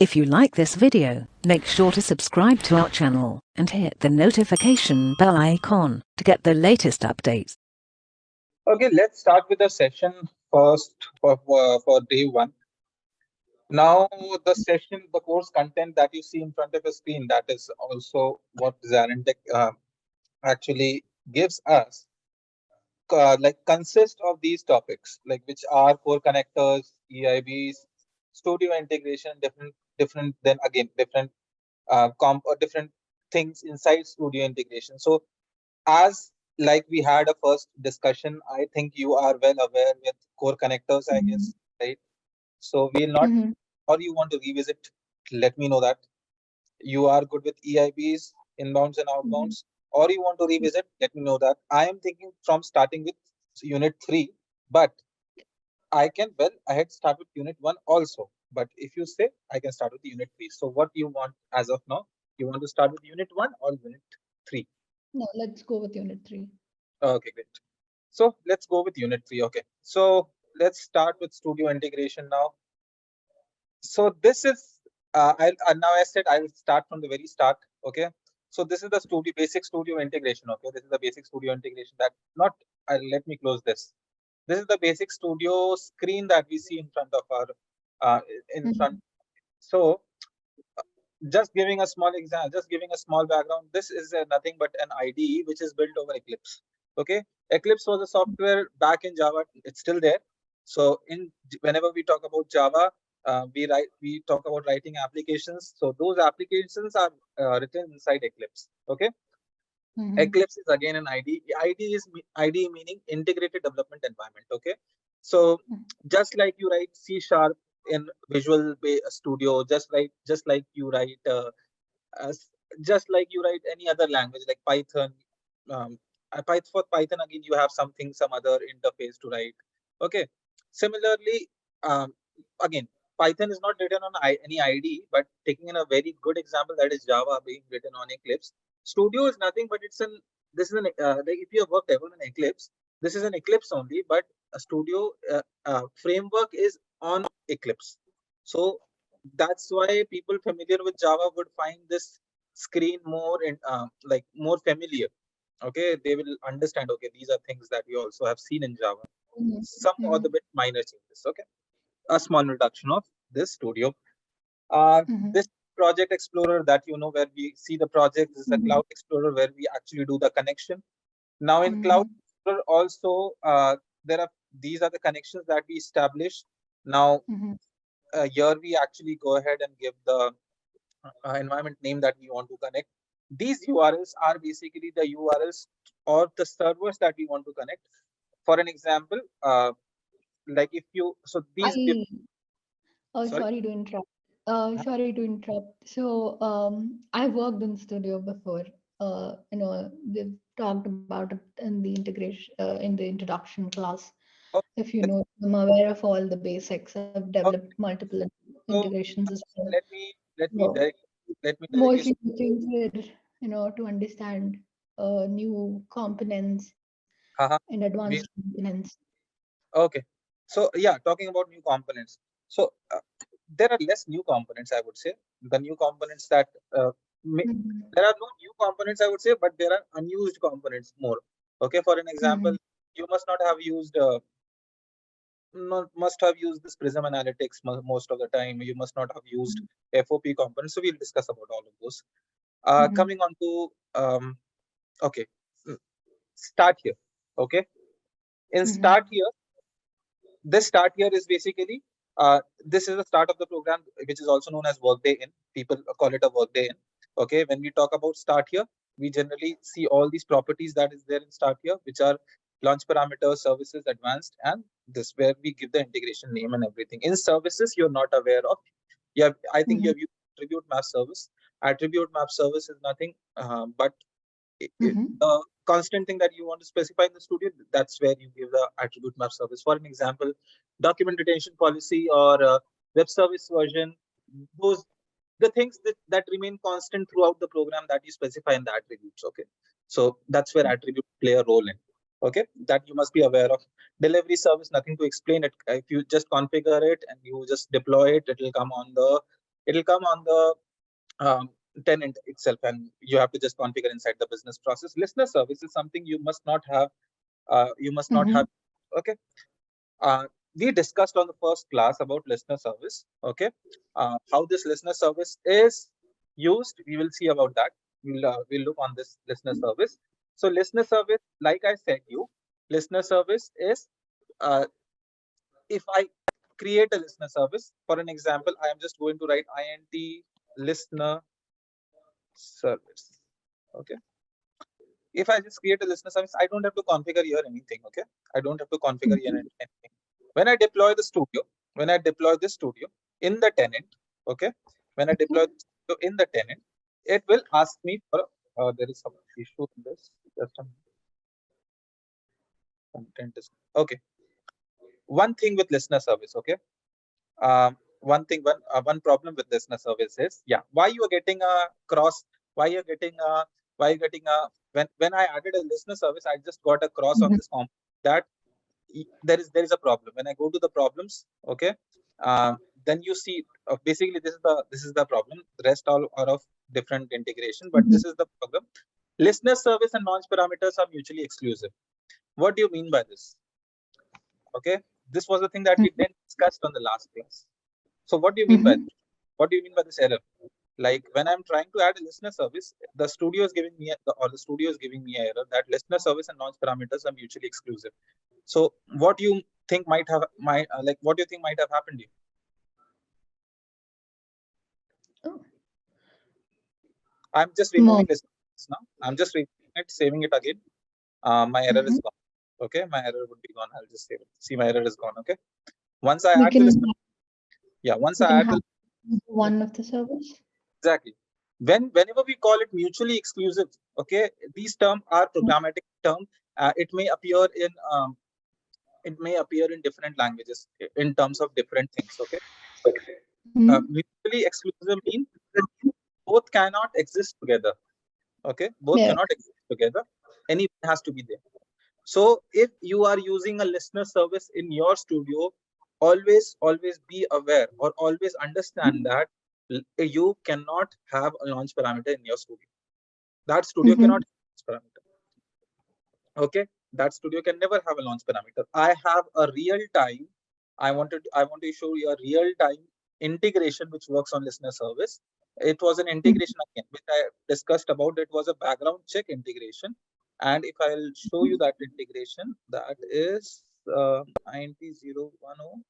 If you like this video, make sure to subscribe to our channel and hit the notification bell icon to get the latest updates. Okay, let's start with the session first for day one. Now, the course content that you see in front of the screen, that is also what ZaranTech actually gives us. Like consist of these topics, like which are core connectors, EIBs, studio integration, different different things inside studio integration. So as like we had a first discussion, I think you are well aware with core connectors, I guess, right? So we'll not, or you want to revisit, let me know that. You are good with EIBs, inbounds and outbounds, or you want to revisit, let me know that. I am thinking from starting with unit 3, but I can ahead start with unit 1 also. But if you say I can start with unit 3. So what you want as of now? You want to start with unit 1 or unit 3? No, let's go with unit 3. Okay, great. So let's go with unit 3. Okay. So let's start with studio integration now. So this is, now I said I will start from the very start. Okay. So this is the basic studio integration. Okay. This is the basic studio integration let me close this. This is the basic studio screen that we see in front of our, So just giving a small example, just giving a small background. This is nothing but an IDE which is built over Eclipse. Okay. Eclipse was a software back in Java. It's still there. So whenever we talk about Java, we talk about writing applications. So those applications are written inside Eclipse. Okay. Eclipse is again an IDE. IDE meaning integrated development environment. Okay. So just like you write C# in Visual Studio, just like you write any other language like Python. For Python again, you have some other interface to write. Okay. Similarly, again, Python is not written on any IDE, but taking in a very good example, that is Java being written on Eclipse. Studio is nothing but like if you have worked ever in Eclipse, this is an Eclipse only, but a Studio framework is on Eclipse. So that's why people familiar with Java would find this screen more more familiar. Okay, they will understand. Okay, these are things that we also have seen in Java. Some other bit minor changes. Okay, a small reduction of this studio. This project explorer that where we see the project, this is a cloud explorer where we actually do the connection. Now in cloud explorer also these are the connections that we establish. Now here we actually go ahead and give the environment name that we want to connect. These URLs are basically the URLs or the servers that we want to connect. For an example, like if you, so these. Sorry to interrupt. Sorry to interrupt. So, I worked in Studio before. We've talked about it in the introduction class. If you know, I'm aware of all the basics. I've developed multiple integrations as well. Let me direct Mostly the things were, to understand new components and advanced components. Okay. So yeah, talking about new components. So there are less new components, I would say. The new components that there are no new components, I would say, but there are unused components more. Okay. For an example, you must not have used this Prism Analytics most of the time. You must not have used FOP components. So we'll discuss about all of those. Coming on to okay, start here. Okay, in start here, this start here is basically this is the start of the program, which is also known as Workday in. People call it a Workday in. Okay, when we talk about start here, we generally see all these properties that is there in start here, which are launch parameters, services, advanced, and this where we give the integration name and everything. In services, you're not aware of. Yeah, I think you have used attribute map service. Attribute map service is nothing but the constant thing that you want to specify in the studio, that's where you give the attribute map service. For an example, document retention policy or web service version, those the things that remain constant throughout the program that you specify in the attributes. Okay, so that's where attributes play a role in. Okay, that you must be aware of. Delivery service, nothing to explain it. If you just configure it and you just deploy it, it will come on the It'll come on the tenant itself, and you have to just configure inside the business process. Listener service is something you must not have. Okay. We discussed on the first class about listener service. Okay. How this listener service is used, we will see about that. We'll look on this listener service. So listener service, like I said, listener service is if I create a listener service, for an example, I am just going to write int listener service. Okay. If I just create a listener service, I don't have to configure here anything. Okay. I don't have to configure here anything. When I deploy the studio, in the tenant, okay, when I deploy the studio in the tenant, it will ask me for, there is some issue in this, just a content is, okay. One thing with listener service, okay. One problem with listener service is, why you are getting a cross, when I added a listener service, I just got a cross on this comp, that there is a problem. When I go to the problems, okay, then you see basically this is the problem. The rest all are of different integration, but this is the problem. Listener service and launch parameters are mutually exclusive. What do you mean by this? Okay, this was the thing that we then discussed on the last class. So what do you mean by this? What do you mean by this error? Like when I'm trying to add a listener service, the studio is giving me an error that listener service and launch parameters are mutually exclusive. So what do you think might have happened to you? I'm just removing this now. I'm just removing it, saving it again. My error is gone. Okay, my error would be gone. I'll just save it. See, my error is gone. Okay. Once I add this, once I add one of the servers. Exactly. Whenever we call it mutually exclusive, okay, these terms are programmatic term. It may appear in different languages in terms of different things. Okay. Mutually exclusive means both cannot exist together. Okay, both cannot exist together. Anyone has to be there. So if you are using a listener service in your studio, always be aware or always understand that you cannot have a launch parameter in your studio. That studio cannot have a launch parameter. Okay, that studio can never have a launch parameter. I have a real time. I want to show you a real time integration which works on listener service. It was an integration again, which I discussed about. It was a background check integration. And if I'll show you that integration, that is 90010.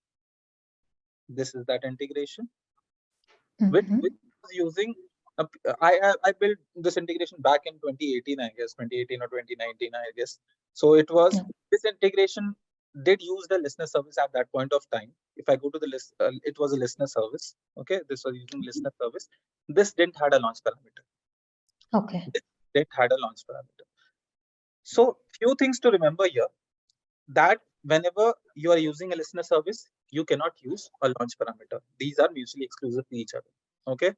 This is that integration, which was using. I built this integration back in 2018, I guess, 2018 or 2019, I guess. So it was this integration did use the listener service at that point of time. If I go to the list, it was a listener service. Okay, this was using listener service. This didn't had a launch parameter. Okay. This didn't had a launch parameter. So few things to remember here, that whenever you are using a listener service, you cannot use a launch parameter. These are mutually exclusive to each other. Okay.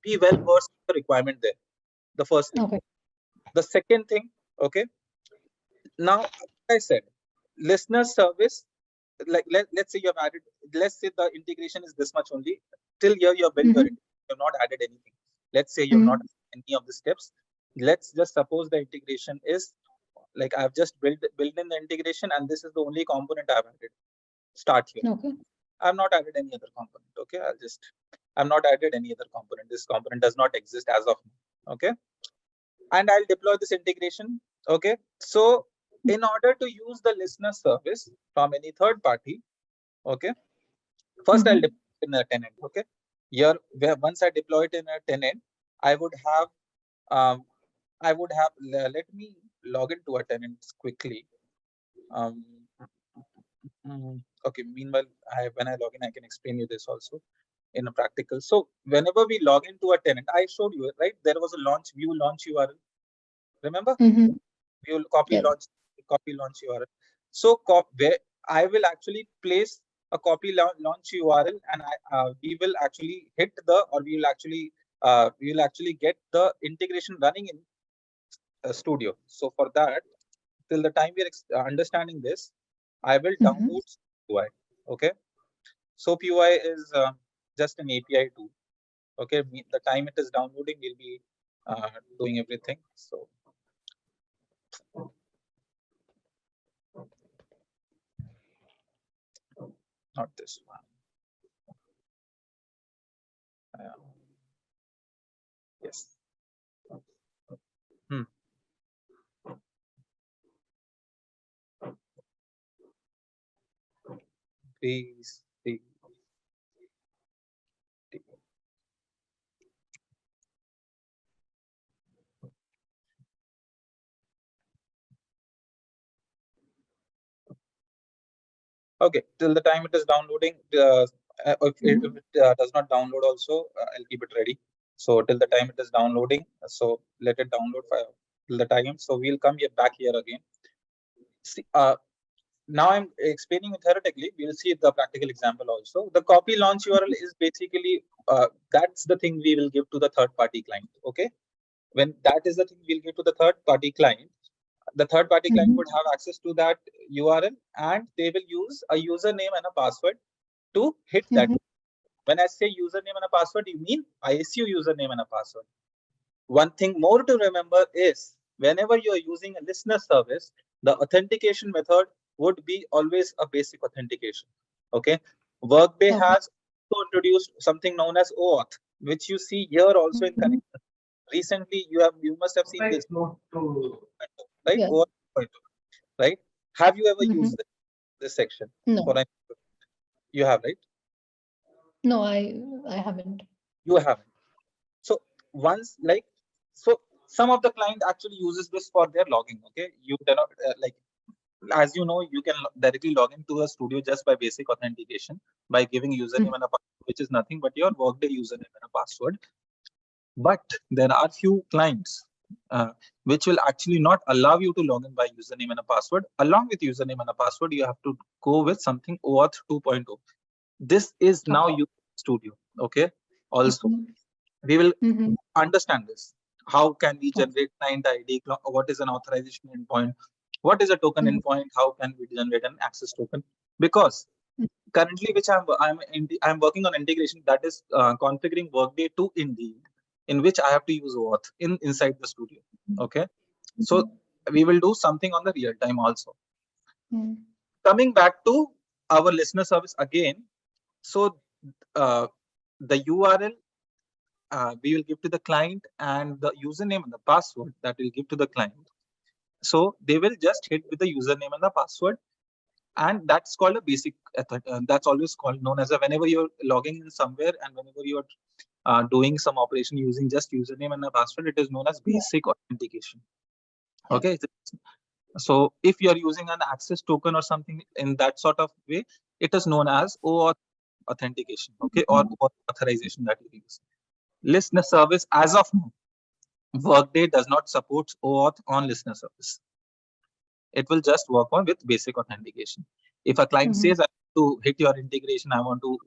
Be well versed with the requirement there. The first thing. The second thing, okay. Now, like I said, listener service, like let's say you have added, let's say the integration is this much only. Till here you have built your integration, you have not added anything. Let's say you have not added any of the steps. Let's just suppose the integration is like I've just built in the integration, and this is the only component I've added. Start here. Okay. I've not added any other component. Okay, I've not added any other component. This component does not exist as of now. Okay, and I'll deploy this integration. Okay, so in order to use the listener service from any third party, okay, first I'll deploy it in a tenant. Okay, here once I deploy it in a tenant, I would have let me log into a tenant quickly. Okay, meanwhile, when I log in, I can explain you this also in a practical. So whenever we log into a tenant, I showed you, right? There was a view launch URL. Remember? We will copy launch URL. So where I will actually place a copy launch URL, and we will actually hit we will actually get the integration running in Studio. So for that, till the time we are understanding this, I will download SoapUI. Okay, SoapUI is just an API tool. Okay, the time it is downloading, we'll be doing everything. So not this one. Yes. Please. Okay, till the time it is downloading, if it does not download also, I'll keep it ready. So till the time it is downloading, so let it download till the time. So we'll come back here again. See, now I'm explaining theoretically. We'll see the practical example also. The copy launch URL is basically that's the thing we will give to the third-party client. Okay, when that is the thing we'll give to the third-party client. The third-party client would have access to that URL, and they will use a username and a password to hit that. When I say username and a password, you mean ISU username and a password. One thing more to remember is whenever you are using a listener service, the authentication method would be always a basic authentication. Okay. Workday has also introduced something known as OAuth, which you see here also in connection. Recently, you must have seen this, right? Yeah. OAuth, right? Have you ever used this section? No. You have, right? No, I haven't. You haven't. So once so some of the client actually uses this for their logging. Okay, you cannot as you know, you can directly log into a studio just by basic authentication by giving username and a password, which is nothing but your Workday username and a password. But there are few clients which will actually not allow you to log in by username and a password. Along with username and a password, you have to go with something OAuth 2.0. This is now your studio. Okay. Also, we will understand this. How can we generate client ID? What is an authorization endpoint? What is a token endpoint? How can we generate an access token? Because currently, which I'm working on integration that is configuring Workday to Indeed, in which I have to use OAuth inside the studio. Okay, so we will do something on the real time also. Coming back to our listener service again. So the URL we will give to the client, and the username and the password that we'll give to the client. So they will just hit with the username and the password, and that's called a basic. That's always called known as a whenever you're logging in somewhere and whenever you're doing some operation using just username and a password, it is known as basic authentication. Okay. So if you're using an access token or something in that sort of way, it is known as OAuth authentication. Okay, or authorization that you use. Listener service as of now, Workday does not support OAuth on listener service. It will just work on with basic authentication. If a client says I want to hit your integration, I want to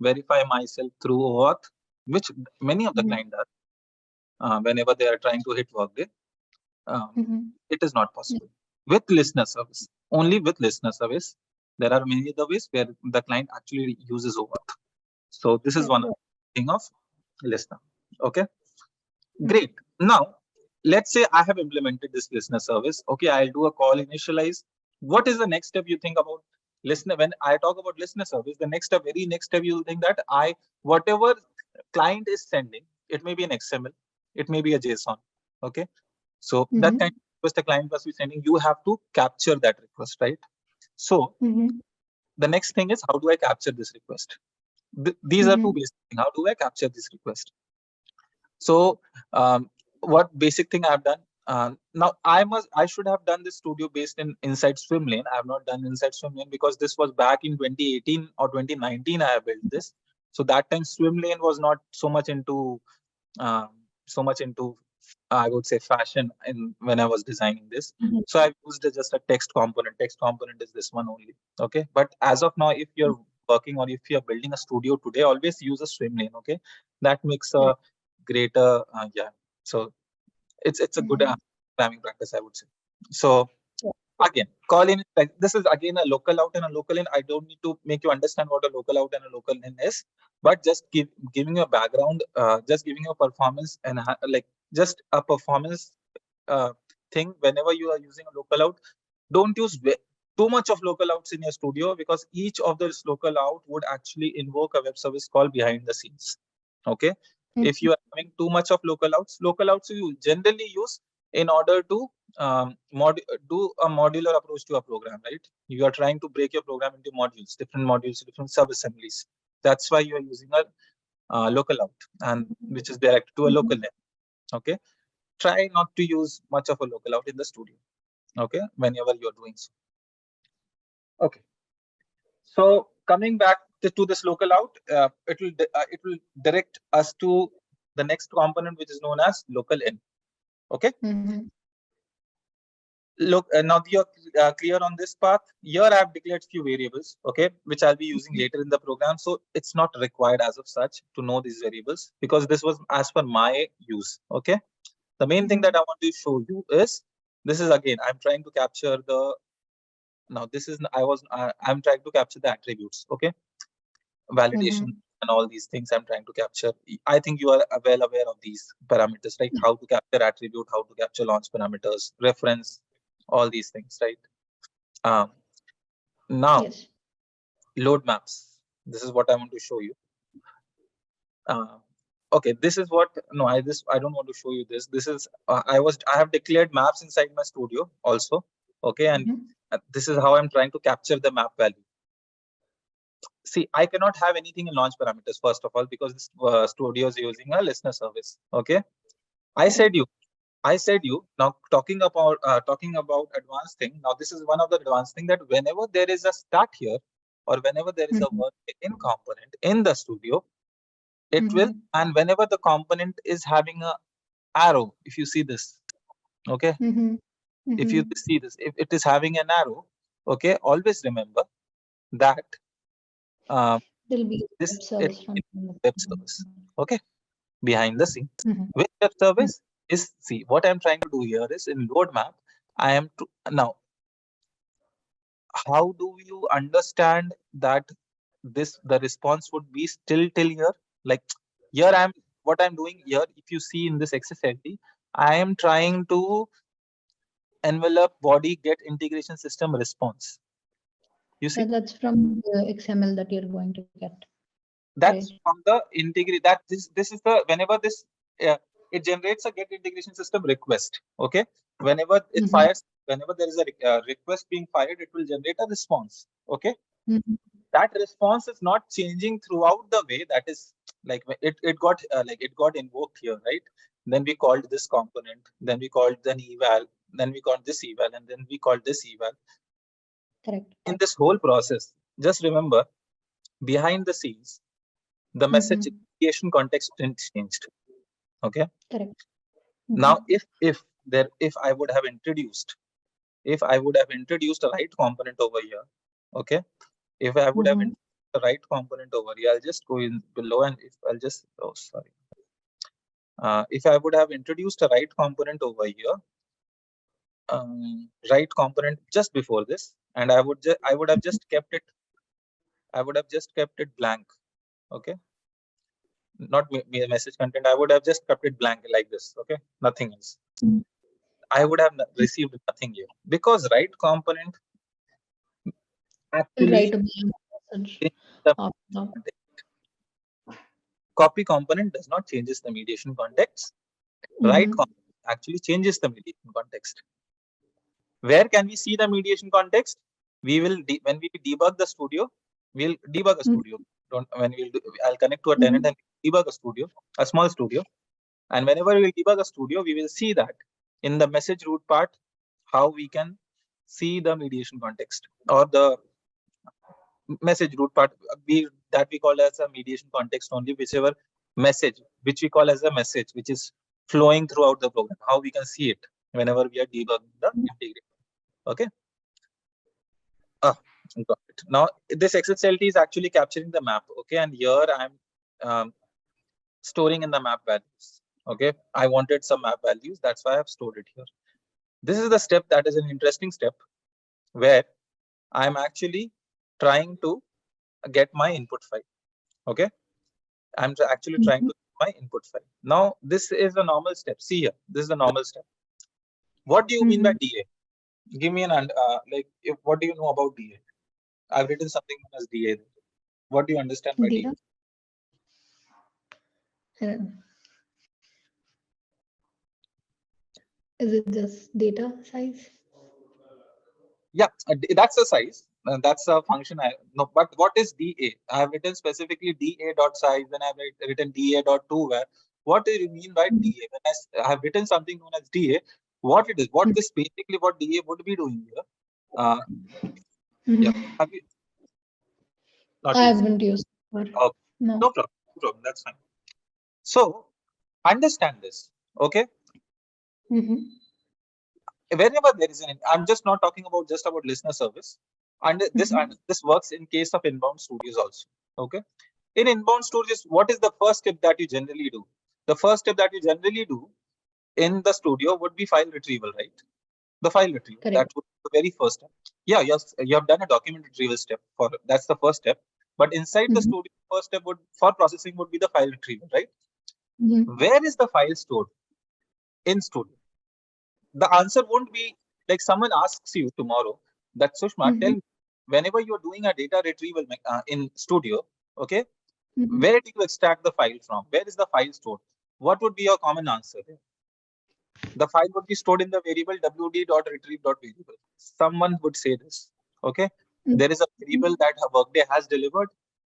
verify myself through OAuth, which many of the clients are, whenever they are trying to hit Workday, it is not possible. With listener service, only with listener service, there are many other ways where the client actually uses OAuth. So this is one thing of listener. Okay, great. Now, let's say I have implemented this listener service. Okay, I'll do a call initialize. What is the next step you think about listener? When I talk about listener service, the very next step you'll think that whatever client is sending, it may be an XML, it may be a JSON. Okay, so that kind of request the client must be sending, you have to capture that request, right? So the next thing is, how do I capture this request? These are two basic things. How do I capture this request? So what basic thing I've done, now I should have done this studio based inside Swimlane. I have not done inside Swimlane because this was back in 2018 or 2019 I have built this. So that time Swimlane was not so much into I would say fashion when I was designing this. So I used just a text component. Text component is this one only. Okay, but as of now, if you're working or if you're building a studio today, always use a Swimlane. Okay, that makes a greater so it's a good programming practice, I would say. So again, call in, like this is again a local out and a local in. I don't need to make you understand what a local out and a local in is, but just giving you a background, just giving you a performance and like just a performance thing. Whenever you are using a local out, don't use too much of local outs in your studio, because each of those local out would actually invoke a web service call behind the scenes. Okay. If you are having too much of local outs you generally use in order to do a modular approach to a program, right? You are trying to break your program into modules, different sub-assemblies. That's why you are using a local out, and which is directed to a local net. Okay. Try not to use much of a local out in the studio. Okay. Whenever you're doing so. Okay. So coming back to this local out, it will direct us to the next component, which is known as local in. Okay. Look, now you're clear on this path. Here I have declared few variables, okay, which I'll be using later in the program. So it's not required as of such to know these variables, because this was as per my use. Okay. The main thing that I want to show you is, this is again, I'm trying to capture the, now this is, I'm trying to capture the attributes. Okay. Validation and all these things I'm trying to capture. I think you are well aware of these parameters, right? How to capture attribute, how to capture launch parameters, reference, all these things, right? Now, yes. Load maps. This is what I want to show you. Okay, this is what, no, I don't want to show you this. This is, I have declared maps inside my studio also. Okay, and this is how I'm trying to capture the map value. See, I cannot have anything in launch parameters, first of all, because this studio is using a listener service. Okay, I said you. Now talking about advanced thing. Now this is one of the advanced thing, that whenever there is a start here, or whenever there is a work in component in the studio, it will, and whenever the component is having a arrow, if you see this, okay, if you see this, if it is having an arrow, okay, always remember that there'll be this web service, okay, behind the scenes. Which web service is, see, what I'm trying to do here is, in load map, I am to, now, how do you understand that the response would be still till here? Like here what I'm doing here, if you see in this XSLT, I am trying to envelope body get integration system response. You see, that's from the XML that you're going to get. That's right. From the integrate, that this is the, whenever this it generates a get integration system request. Okay, whenever it fires, whenever there is a request being fired, it will generate a response. Okay, that response is not changing throughout the way. That is like it got invoked here, right? Then we called this component, then we called an eval, then we called this eval, and then we called this eval. Correct. In this whole process, just remember, behind the scenes, the message creation context didn't changed. Okay. Correct. Now, if I would have introduced, a right component over here, okay. If I would have introduced the right component over here, I'll just go in below, and if I'll just, oh sorry. If I would have introduced a right component over here, right component just before this, and I would have just kept it. I would have just kept it blank. Okay. Not message content. I would have just kept it blank like this. Okay. Nothing else. I would have received nothing here, because right component actually copy component does not changes the mediation context. Right component actually changes the mediation context. Where can we see the mediation context? We will when we debug the studio, we'll debug a studio. I'll connect to a tenant and debug a studio, a small studio. And whenever we debug a studio, we will see that in the message route part, how we can see the mediation context, or the message route part that we call as a mediation context only, whichever message, which we call as a message, which is flowing throughout the program, how we can see it whenever we are debugging the integration. Okay. Got it. Now this XSLT is actually capturing the map. Okay. And here I'm storing in the map values. Okay. I wanted some map values. That's why I've stored it here. This is the step that is an interesting step. where I'm actually trying to get my input file. Okay, I'm actually trying to get my input file. Now, this is a normal step. See here, this is a normal step. What do you mean by DA? Give me an what do you know about DA? I've written something known as DA. What do you understand by DA? Is it just data size? Yeah, that's a size. That's a function. No, but what is DA? I have written specifically DA dot size. Then I've written DA dot two. Where what do you mean by DA? When I have written something known as DA, what it is? What this basically what DA would be doing here? Yeah, have you not I used? haven't used it. Okay. No. No problem. No problem. That's fine. So understand this. Okay. Whenever there is I'm just not talking about just about listener service. And this works in case of inbound studios also. Okay. In inbound studios, what is the first step that you generally do? The first step that you generally do in the studio would be file retrieval, right? The file retrieval. Correct. That would be the very first step. Yeah, yes, you have done a document retrieval step for that's the first step. But inside the studio, first step would for processing would be the file retrieval, right? Where is the file stored in studio? The answer won't be like someone asks you tomorrow that Sushma, tell me, whenever you're doing a data retrieval in studio, okay, where do you extract the file from? Where is the file stored? What would be your common answer there? The file would be stored in the variable wd.retrieve.variable. Someone would say this. Okay. There is a variable that Workday has delivered.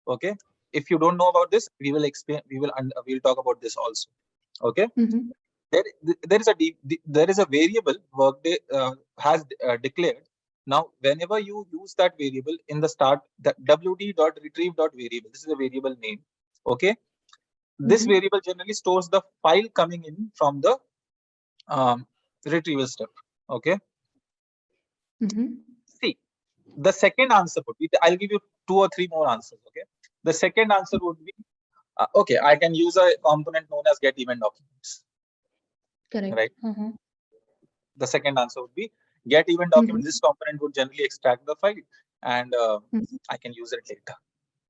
Okay. If you don't know about this, we will explain. We'll talk about this also. Okay. There is a variable Workday has declared. Now, whenever you use that variable in the start, the wd.retrieve.variable, this is a variable name. Okay. This variable generally stores the file coming in from the retrieval step. Okay. See, the second answer would be, I'll give you 2 or 3 more answers. Okay. The second answer would be, okay, I can use a component known as get event documents. Correct. Right. The second answer would be get event document. This component would generally extract the file and I can use it later.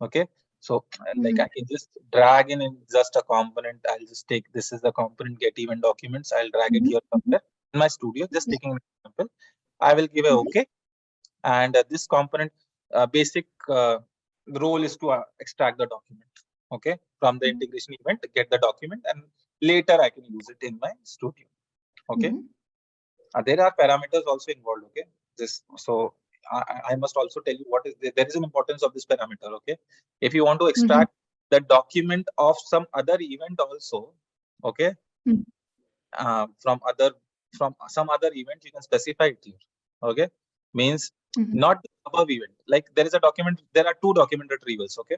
Okay. So like I can just drag in just a component. I'll just take, this is the component get event documents. I'll drag it here somewhere in my studio, just taking an example. I will give a okay. And this component basic role is to extract the document. Okay. From the integration event, get the document and later I can use it in my studio. Okay. There are parameters also involved. Okay. So I must also tell you what is there is an importance of this parameter. Okay. If you want to extract the document of some other event also, okay, from some other event, you can specify it here. Okay, means not the above event. Like there is a document, there are 2 document retrievals. Okay.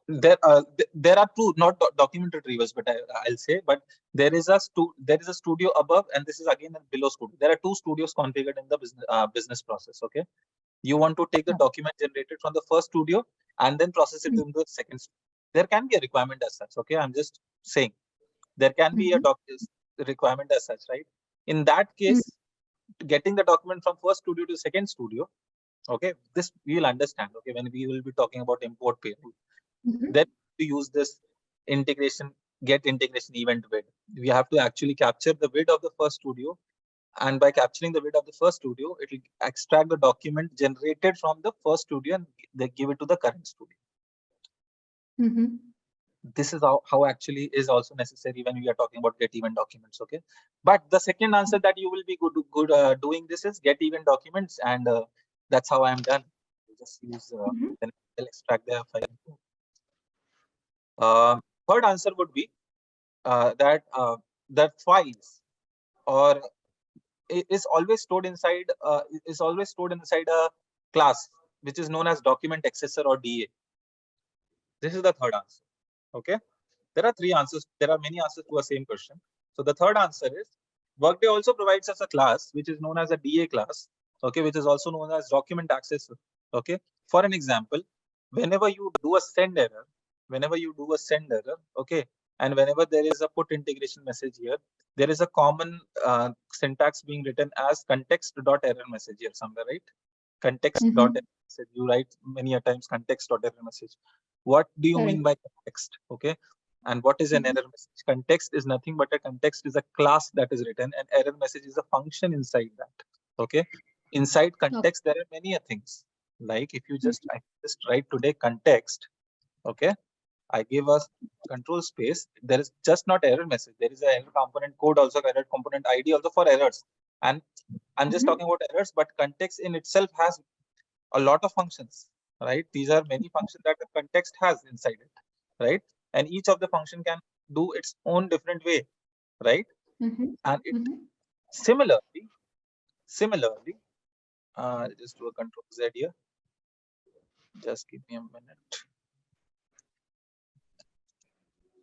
There are 2 not document retrievals, but I'll say, but there is a studio above, and this is again a below studio. There are 2 studios configured in the business process. Okay, you want to take the document generated from the first studio and then process it in the second studio. There can be a requirement as such. Okay, I'm just saying there can be a requirement as such, right? In that case, getting the document from first studio to second studio, okay, this we will understand. Okay, when we will be talking about import payroll. Then we use this get integration event width. We have to actually capture the width of the first studio. And by capturing the width of the first studio, it will extract the document generated from the first studio and they give it to the current studio. This is how actually is also necessary when we are talking about get event documents. Okay. But the second answer that you will be good doing this is get event documents. And that's how I'm done. Just use then I'll extract the file. Third answer would be that files or is always stored inside a class which is known as document accessor or DA. This is the third answer. Okay, there are 3 answers. There are many answers to a same question. So the third answer is Workday also provides us a class which is known as a DA class. Okay, which is also known as document accessor. Okay, for an example, whenever you do a send error, okay, And whenever there is a put integration message here, there is a common syntax being written as context.error message here somewhere, right? Context.error message. You write many a times context.error message. What do you mean by context? Okay. And what is an error message? Context is nothing but a context is a class that is written, and error message is a function inside that. Okay. Inside context, there are many things. Like if you I just write today context, okay, I give us control space. There is just not error message. There is an error component code also, error component ID also for errors. And I'm just talking about errors, but context in itself has a lot of functions, right? These are many functions that the context has inside it, right? And each of the function can do its own different way, right? And it similarly, just do a control Z here. Just give me a minute.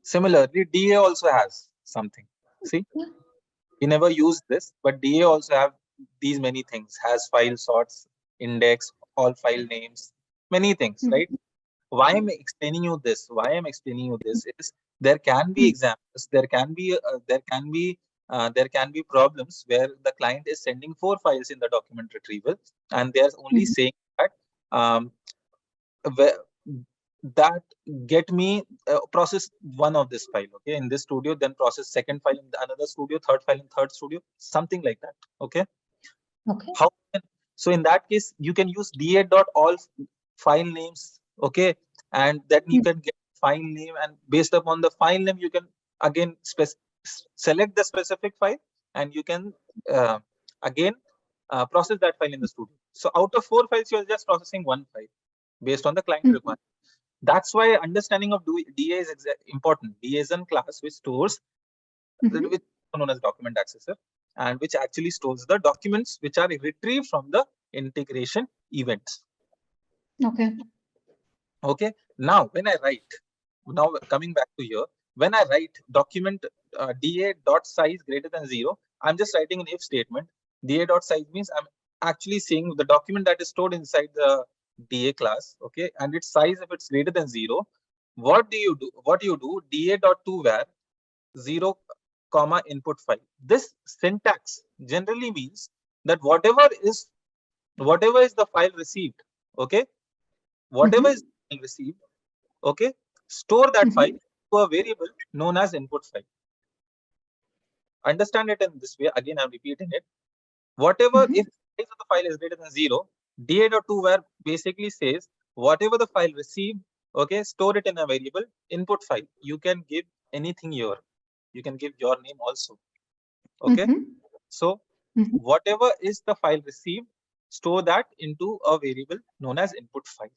Similarly, DA also has something. See, we never use this, but DA also have these many things, has file sorts, index, all file names, many things, right? Why I'm explaining you this? Why I'm explaining you this is there can be examples, there can be problems where the client is sending 4 files in the document retrieval, and they're only saying that that get me process one of this file, okay, in this studio, then process second file in another studio, third file in third studio, something like that. Okay. How? So in that case, you can use da.all file names, okay, and then you can get file name, and based upon the file name, you can again select the specific file, and you can again process that file in the studio. So out of 4 files, you're just processing 1 file based on the client requirement. That's why understanding of DA is important. DA is a class which stores, which is known as document accessor, and which actually stores the documents which are retrieved from the integration events. Okay. Okay. Now, when I write, now coming back to here, when I write document DA.size greater than 0, I'm just writing an if statement. DA.size means I'm actually saying the document that is stored inside the DA class, okay, and its size, if it's greater than 0, what do you do? What you do? DA.toWhere 0, comma input file. This syntax generally means that whatever is the file received, okay, whatever is received, okay, store that file to a variable known as input file. Understand it in this way. Again, I'm repeating it. Whatever, if the size of the file is greater than 0, da.toWhere basically says whatever the file received, okay, store it in a variable input file. You can give anything here. You can give your name also. Okay. So whatever is the file received, store that into a variable known as input file.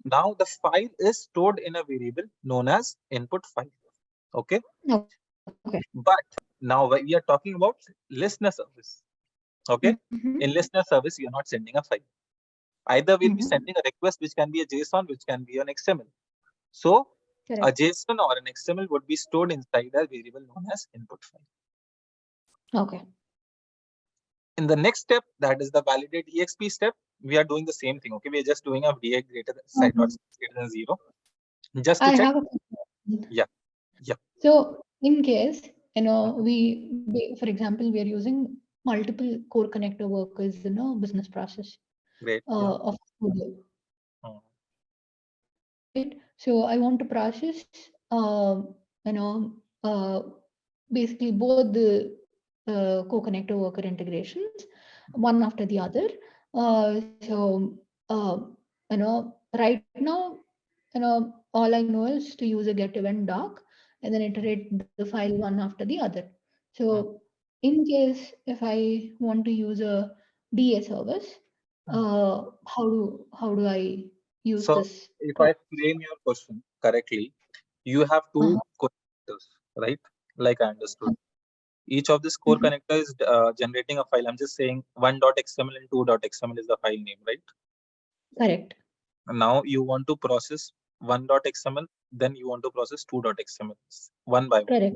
Now the file is stored in a variable known as input file. Okay. Okay. But now we are talking about listener service. Okay. In listener service, you're not sending a file. Either we'll be sending a request, which can be a JSON, which can be an XML. So a JSON or an XML would be stored inside a variable known as input file. Okay. In the next step, that is the validate exp step, we are doing the same thing. Okay, we are just doing a DA greater than side dot greater than 0. Just to check. Yeah. So in case, for example, we are using multiple core connector workers in a business process. Great. Of Studio. Right. So I want to process, basically both the co-connector worker integrations, one after the other. Right now, all I know is to use a get event doc and then iterate the file one after the other. So in case if I want to use a DA service, how do I use this? If I frame your question correctly, you have 2 connectors, right? Like I understood. Each of this core connector is generating a file. I'm just saying 1.xml and 2.xml is the file name, right? Correct. Now you want to process 1.xml, then you want to process 2.xml one by one. Correct.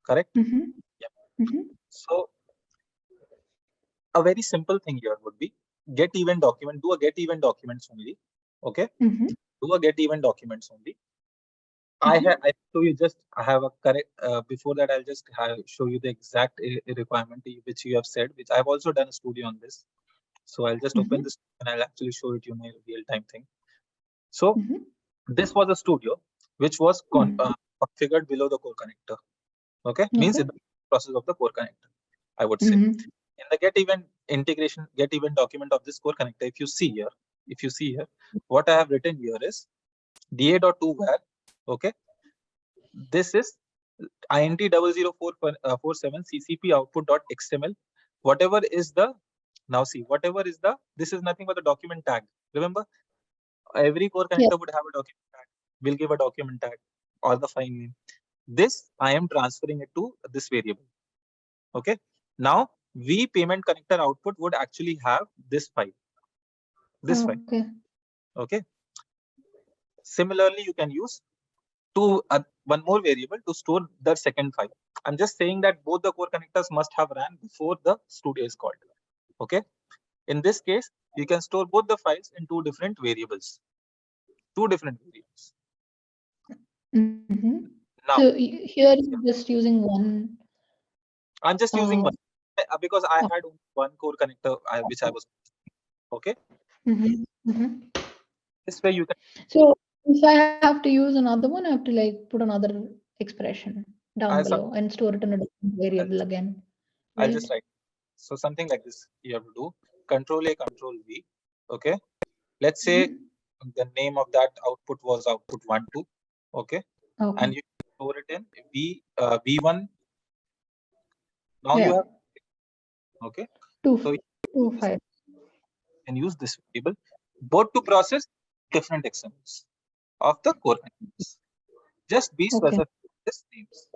Correct? Yeah. So a very simple thing here would be get event document, do a get event documents only. Okay. Do a get event documents only. I show you just, I have a correct, before that, I'll just show you the exact requirement which you have said, which I've also done a studio on this. So I'll just open this and I'll actually show it you in a real time thing. So this was a studio which was configured below the core connector. Okay, means in the process of the core connector, I would say. In the get event integration, get event document of this core connector, if you see here, what I have written here is da.2 var. Okay, this is int 00447 ccp output.xml. Whatever is the, now see, whatever is the, this is nothing but the document tag. Remember, every core connector would have a document tag. We'll give a document tag or the file name. This I am transferring it to this variable. Okay. Now V payment connector output would actually have this file. This file. Okay. Similarly, you can use one more variable to store the second file. I'm just saying that both the core connectors must have ran before the studio is called. Okay. In this case, you can store both the files in two different variables. Now, so here you're just using one. I'm just using one because I had one core connector which I was. Okay. This way you can. So if I have to use another one, I have to like put another expression down below and store it in a different variable again. I'll just write. So something like this you have to do. Control A, Control V. Okay. Let's say the name of that output was output 1, 2. Okay. And you store it in V1. Now you have. Okay. So two files. And use this variable both to process different XMLs of the core connectors. Just be specific on these names.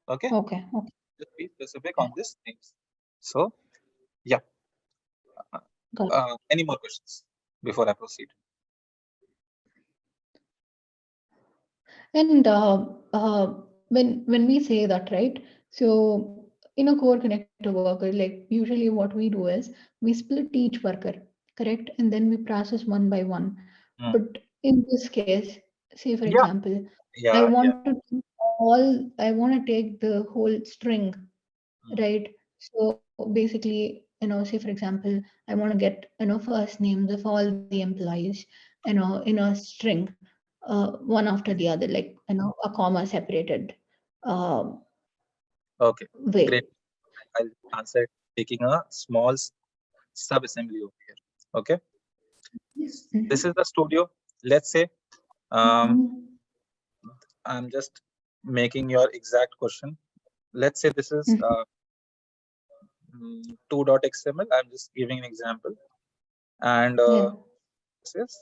Okay. Just be specific on these names. So, yeah. Any more questions before I proceed? And when we say that, right? So in a core connector worker, like usually what we do is we split each worker, correct? And then we process one by one. But in this case, say for example, I want to take the whole string, right? So basically, say for example, I want to get, first names of all the employees, in a string, one after the other, like, a comma separated. Okay, Way. great. I'll answer taking a small sub-assembly over here. Okay. This is the studio. Let's say, I'm just making your exact question. Let's say this is 2.xml. I'm just giving an example. And this is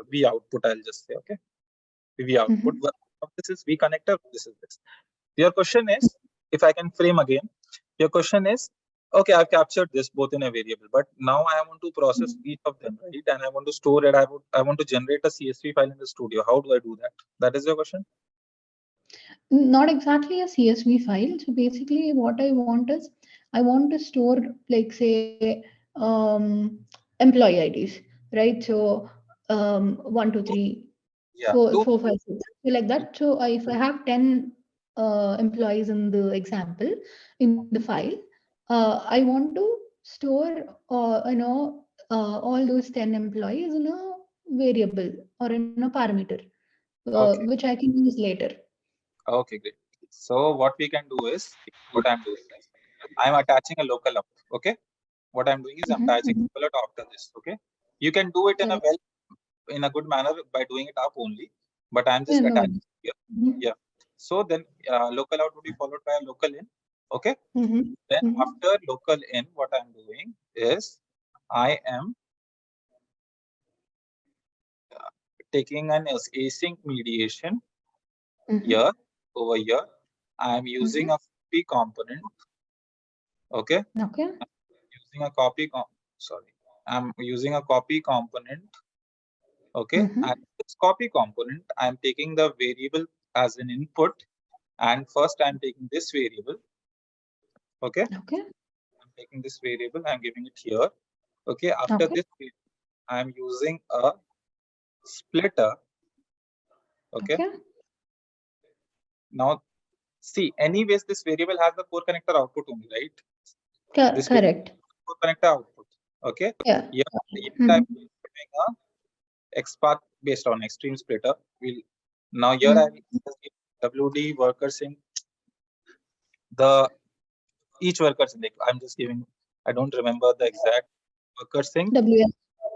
V output, I'll just say, okay. V output. This is V connector. This is this. Your question is, if I can frame again, your question is, okay, I've captured this both in a variable, but now I want to process each of them, right? And I want to store it. I want to generate a CSV file in the studio. How do I do that? That is your question? Not exactly a CSV file. So basically what I want is, I want to store, like, say, employee IDs, right? So 1, 2, 3, 4, 5, 6, like that. So if I have 10 employees in the example, in the file, I want to store, all those 10 employees in a variable or in a parameter, which I can use later. Okay, great. So what we can do is, what I'm doing is, I'm attaching a local out. Okay. What I'm doing is I'm attaching a local out after this. Okay. You can do it in a good manner by doing it up only, but I'm just attaching here. Yeah. So then local out would be followed by a local in. Okay. Then after local in, what I'm doing is I am taking an async mediation here, over here. I'm using a copy component. Okay. Using a copy. I'm using a copy component. Okay. And this copy component, I'm taking the variable as an input. And first I'm taking this variable. Okay. I'm taking this variable, I'm giving it here. Okay. After this, I'm using a splitter. Okay. Now, see, anyways, this variable has the core connector output only, right? This Correct. core connector output. Okay. Yeah. Here I'm doing a XPath based on extreme splitter. Now here I will just give WD worker sync. Each worker sync. I'm just giving. I don't remember the exact worker sync. WS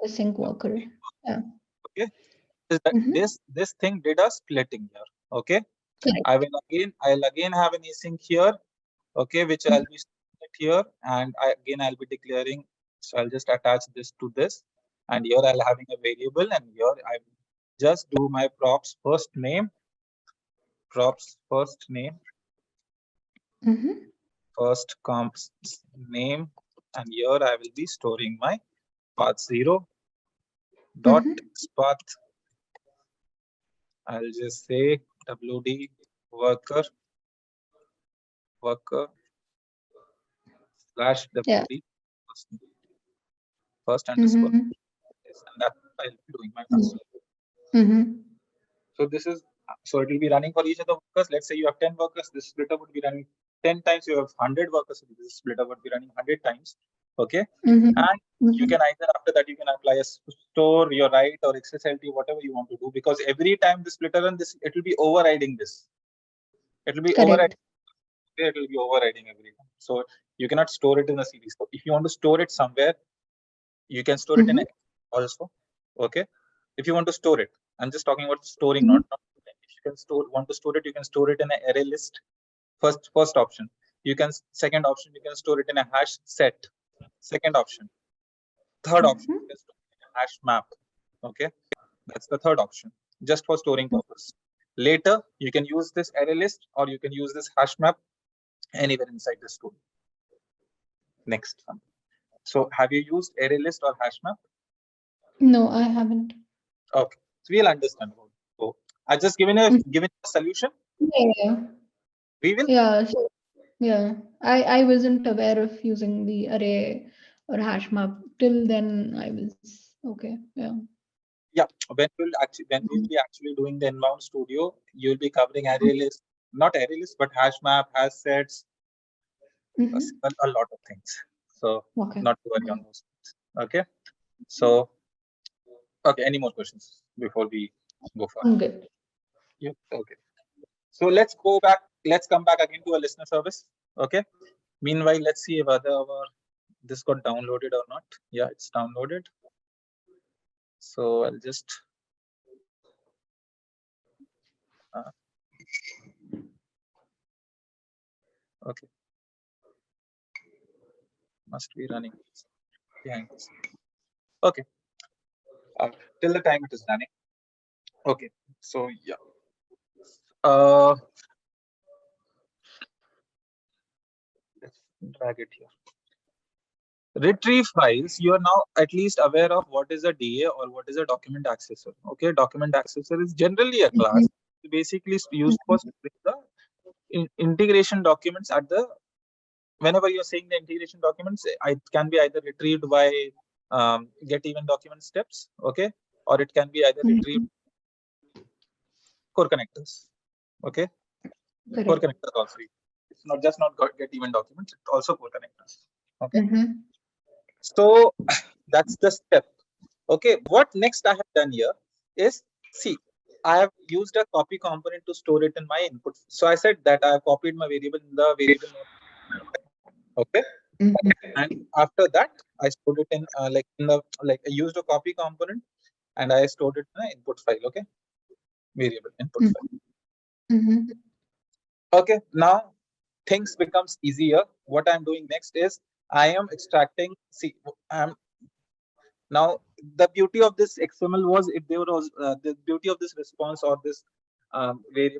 sync worker. Yeah. Okay. This thing did a splitting here. Okay. Correct. I'll again have an async here. Okay, which I'll be it here, and I'll be declaring. So I'll just attach this to this, and here I'll having a variable, and here I just do my props first name, first comps name, and here I will be storing my path 0 dot path. I'll just say WD worker slash WD first underscore. And that's what I'll be doing my first. So this is, so it will be running for each of the workers. Let's say you have 10 workers, this splitter would be running 10 times. You have 100 workers, so this splitter would be running 100 times. Okay. And you can either, after that, you can apply a store, your write, or XSLT, whatever you want to do, because every time the splitter runs this, it will be overriding this. It will be overriding. It will be overriding every time. So you cannot store it in a series. So if you want to store it somewhere, you can store it in a also. Okay. If you want to store it, I'm just talking about storing, not if you can want to store it, you can store it in an array list. First option. Second option, you can store it in a hash set. Second option. Third option, you can store it in a hash map. Okay, that's the third option, just for storing purpose. Later, you can use this array list, or you can use this hash map anywhere inside the story. Next one. So have you used array list or hash map? No, I haven't. Okay, so we'll understand. So I just given a solution. Yeah. We will. Yeah. So, yeah. I wasn't aware of using the array or hash map. Till then, I was okay. Yeah. Yeah. When we'll be actually doing the inbound studio, you'll be covering array list, not array list, but hash map, hash sets, a lot of things. So not to worry on those things. Okay. So okay, any more questions before we go further? I'm good. Yeah. Okay. So let's come back again to a listener service. Okay. Meanwhile, let's see whether this got downloaded or not. Yeah, it's downloaded. So I'll just okay. Must be running behind this. Okay. Till the time it is running. Okay. So yeah. Let's drag it here. Retrieve files. You are now at least aware of what is a DA or what is a document accessor. Okay, document accessor is generally a class basically used for the integration documents at the. Whenever you're saying the integration documents, it can be either retrieved by get even document steps, okay, or it can be either retrieved core connectors, okay. Core connectors also. It's not just get even documents, it's also core connectors, okay. So that's the step. Okay, what next I have done here is, see, I have used a copy component to store it in my input. So I said that I have copied my variable in the variable. Okay. And after that, I stored it in I used a copy component and I stored it in an input file. Okay. Variable input file. Okay. Now things becomes easier. What I'm doing next is I am extracting. See, now the beauty of this XML was, if there was the beauty of this response or this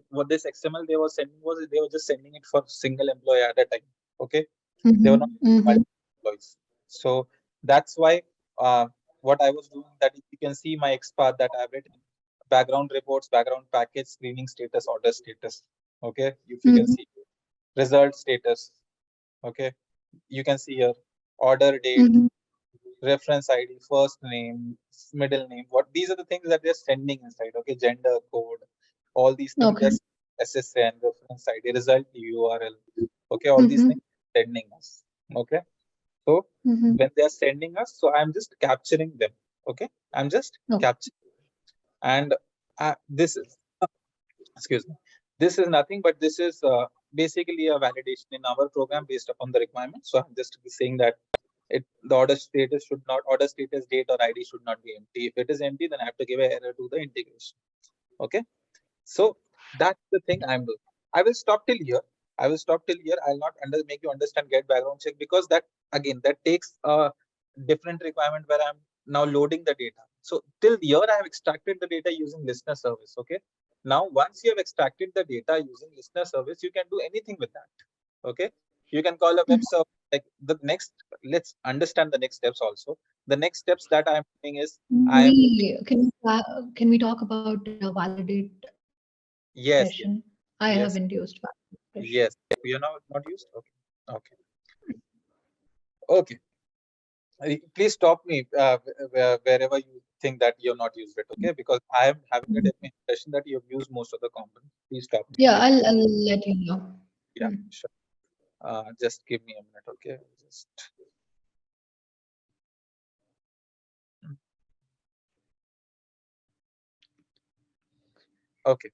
what this XML they were sending was, they were just sending it for single employee at a time. Okay. They were not multiple employees. So that's why what I was doing, that you can see my XPath that I've written: background reports, background package, screening status, order status. Okay, if you can see result status. Okay, you can see here order date, reference ID, first name, middle name. What these are the things that they're sending inside. Okay, gender code, all these things. SSN, reference ID, result URL. Okay, all these things sending us. Okay, so when they are sending us, so I'm just capturing them. Okay, I'm just capturing, and this is excuse me, this is nothing but this is basically a validation in our program based upon the requirement. So I'm just saying that the order status date or ID should not be empty. If it is empty, then I have to give an error to the integration. Okay, so that's the thing I'm doing. I will stop till here. I'll not make you understand get background check, because that again that takes a different requirement where I'm now loading the data. So till here I have extracted the data using listener service. Okay. Now once you have extracted the data using listener service, you can do anything with that. Okay. You can call a web server. Like the next, let's understand the next steps also. The next steps that I'm doing is can we talk about validate yes, expression? I yes, haven't used validate expression. yes. You know, not used. Okay, okay, okay. Please stop me wherever you think that you're not used it. Okay, because I am having a impression that you've used most of the components. Please stop me. Yeah, I'll let you know. Yeah, sure. Just give me a minute. Okay, just. Okay.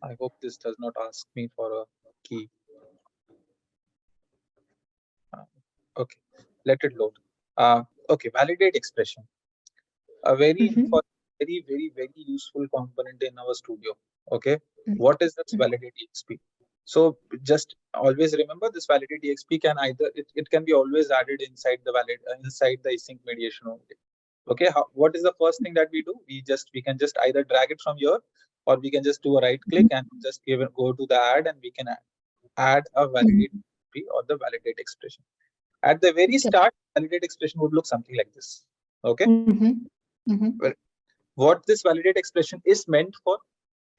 I hope this does not ask me for a key. Okay, let it load. Okay, validate expression. A very very useful component in our studio. Okay, what is this validate exp? So just always remember this validate exp can either it can be always added inside the inside the async mediation only. Okay, what is the first thing that we do? We can just either drag it from here, or we can just do a right click and just go to the add, and we can add a validate exp or the validate expression. At the very start, validate expression would look something like this. Okay. Well, what this validate expression is meant for,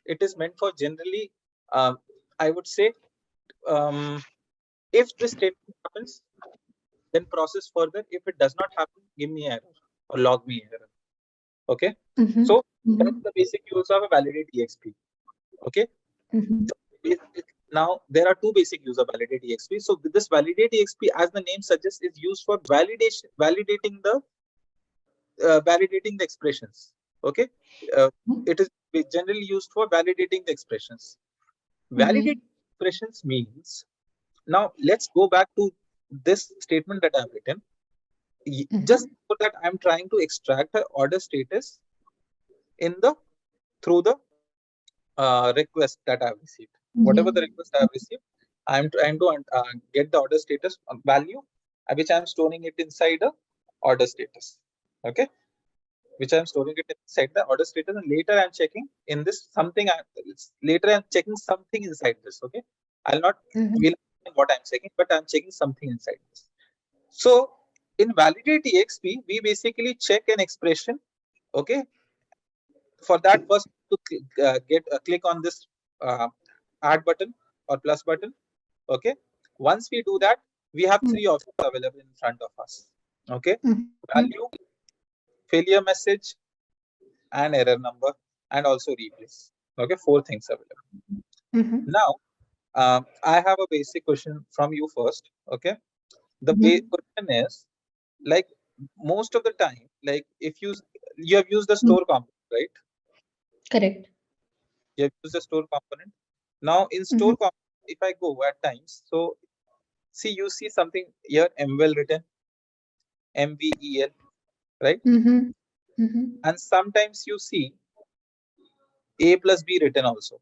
it is meant for generally, I would say, if this statement happens, then process further. If it does not happen, give me error or log me error. Okay. So that's the basic use of a validate exp. Okay. Now there are two basic use of validate exp. So this validate exp, as the name suggests, is used for validating the expressions. Okay, it is generally used for validating the expressions. Validate expressions means, now let's go back to this statement that I've written. Just for that, I'm trying to extract an order status through the request that I've received. Whatever the request I've received, I'm trying to get the order status value, which I'm storing it inside the order status. Okay, which I'm storing it inside the order status, and later I'm checking in this something. Later I'm checking something inside this. Okay, I'll not will what I'm checking, but I'm checking something inside this. So in validate exp, we basically check an expression. Okay, for that first to click on this add button or plus button. Okay, once we do that, we have three options available in front of us. Okay, value, failure message, and error number, and also replace. Okay, four things available. Now, I have a basic question from you first. Okay, the question is, like, most of the time, like if you have used the store component, right? Correct. You have used the store component. Now in store component, if I go at times, so see, you see something here, MVL written, MVEL, right? And sometimes you see A plus B written also.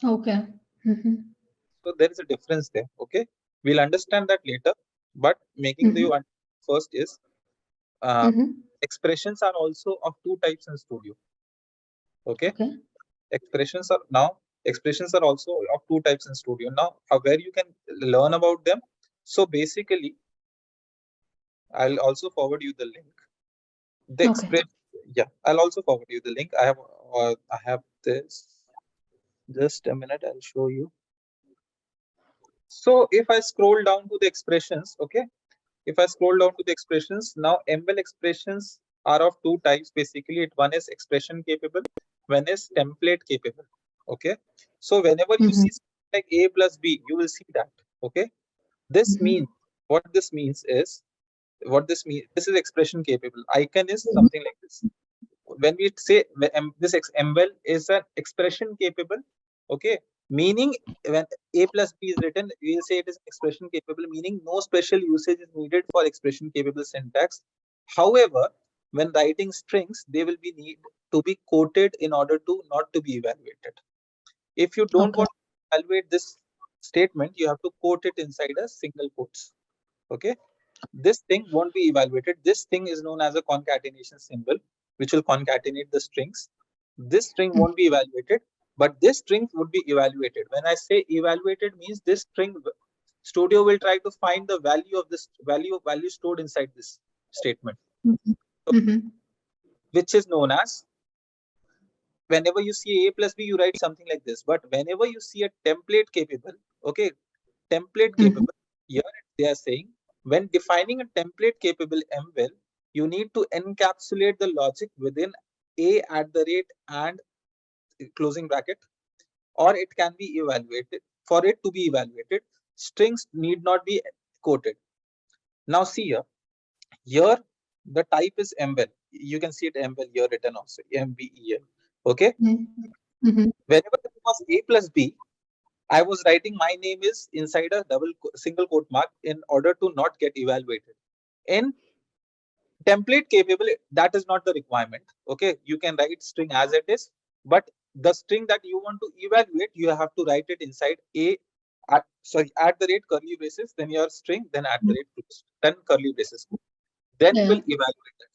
Okay. So there is a difference there. Okay, we'll understand that later, but making you first is expressions are also of two types in studio. Okay, expressions are also of two types in studio. Now where you can learn about them, so basically I'll also forward you the link. The expression, yeah, I'll also forward you the link. I have this. Just a minute, I'll show you. So if I scroll down to the expressions, okay, if I scroll down to the expressions, now ML expressions are of two types. Basically, one is expression capable, when is template capable. Okay, so whenever you see like A plus B, you will see that. Okay, this means what this means is this is expression capable. Icon is something like this. When we say this ML is an expression capable, okay, meaning when A plus B is written, we will say it is expression capable, meaning no special usage is needed for expression capable syntax. However, when writing strings, they will be need to be quoted in order to not to be evaluated. If you don't want to evaluate this statement, you have to quote it inside a single quotes. Okay, this thing won't be evaluated. This thing is known as a concatenation symbol, which will concatenate the strings. This string won't be evaluated, but this string would be evaluated. When I say evaluated, means this string Studio will try to find the value of this value stored inside this statement, so, which is known as, whenever you see A plus B, you write something like this. But whenever you see a template capable, okay, template capable, here they are saying when defining a template capable ML, you need to encapsulate the logic within A at the rate and closing bracket, or it can be evaluated. For it to be evaluated, strings need not be quoted. Now see here the type is ML. You can see it ML here written also, MVEL. Okay. Whenever it was A plus B, I was writing my name is inside a single quote mark in order to not get evaluated. In template capable, that is not the requirement. Okay, you can write string as it is, but the string that you want to evaluate, you have to write it inside at the rate curly braces, then your string, then at the rate close, then curly braces. Then you will evaluate that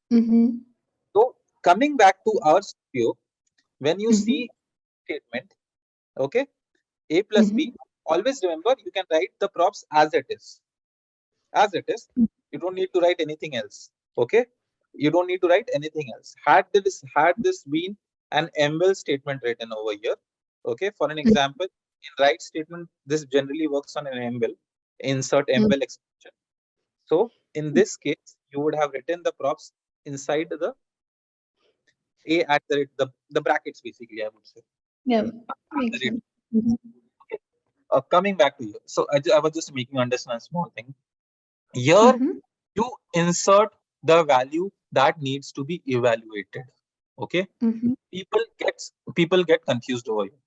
string. So coming back to our studio, when you see statement, okay, A plus B, always remember you can write the props as it is. As it is, you don't need to write anything else. Okay, you don't need to write anything else. Had this been an ML statement written over here, okay, for an example, in write statement, this generally works on an ML, insert ML expression. So in this case, you would have written the props inside the A at the rate, the brackets basically, I would say. Yeah, makes sense. Okay. Coming back to you, so I was just making you understand a small thing. Here you insert the value that needs to be evaluated. Okay, people get confused over here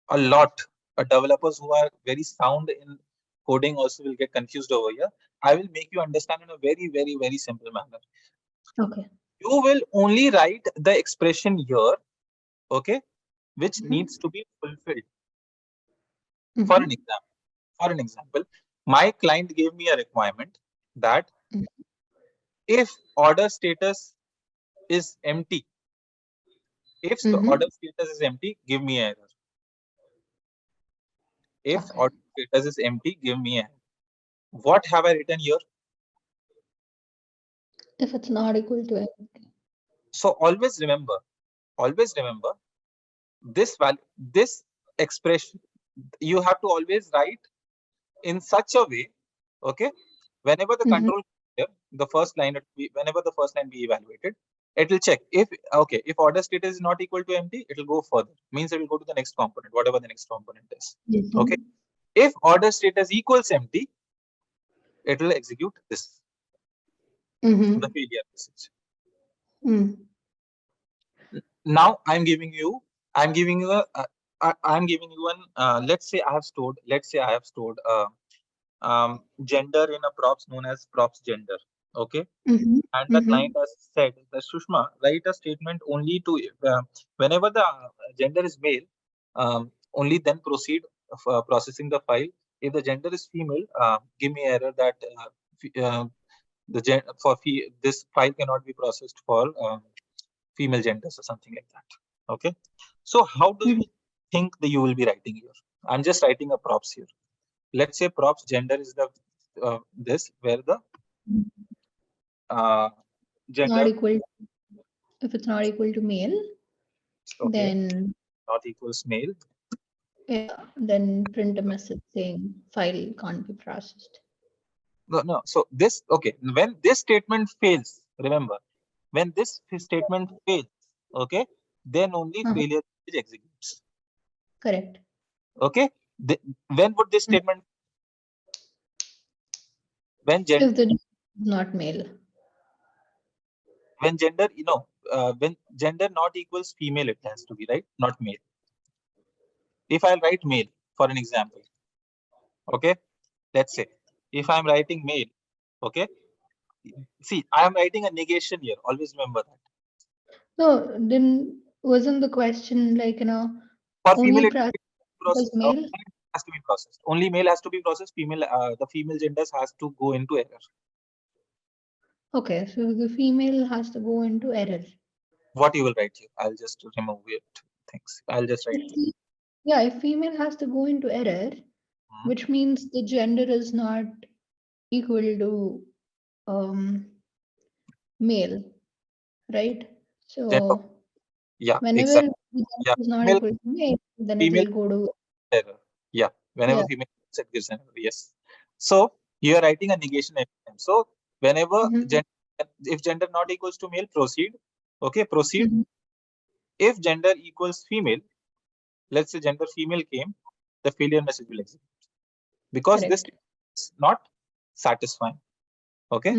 a lot. Developers who are very sound in coding also will get confused over here. I will make you understand in a very, very, very simple manner. Okay. You will only write the expression here, okay, which needs to be fulfilled. For an example, my client gave me a requirement that if order status is empty, if the order status is empty, give me an error. If order status is empty, give me an error. What have I written here? If it's not equal to empty. So always remember this value, this expression, you have to always write in such a way, okay, whenever the control, the first line, whenever the first line be evaluated, it will check if, okay, if order status is not equal to empty, it will go further, means it will go to the next component, whatever the next component is. Okay, if order status equals empty, it will execute this, the failure message. Now I'm giving you an let's say I have stored gender in a props known as props gender. Okay, and the client has said that Sushma, write a statement only to whenever the gender is male, only then proceed processing the file. If the gender is female, give me error that this file cannot be processed for female genders or something like that. Okay, so how do you think that you will be writing here? I'm just writing a props here. Let's say props gender is the this where the gender not equal. If it's not equal to male, then not equals male. Yeah, then print a message saying file can't be processed. No. So this, okay, when this statement fails, remember, when this statement fails, okay, then only failure message executes. Correct. Okay. When would this statement? When gender If the gender is not male. when gender, when gender not equals female, it has to be, right? Not male. If I'll write male for an example, okay, let's say if I'm writing male, okay, see, I am writing a negation here. Always remember that. No, then wasn't the question like, For only female, it was process male? has to be processed. Only male has to be processed. Female, the female genders has to go into error. Okay, so the female has to go into error. What you will write here? I'll just remove it. Things. I'll just write. Yeah, if female has to go into error, which means the gender is not equal to male, right? Gender. So Yeah, whenever exactly. the Yeah, gender is not female, equal to male, then it female will go to error. Yeah, whenever female set gives an error. Yes. So you are writing a negation every time. So whenever if gender not equals to male, proceed. Okay, proceed. If gender equals female, let's say gender female came, the failure message will execute because this is not satisfying. Okay.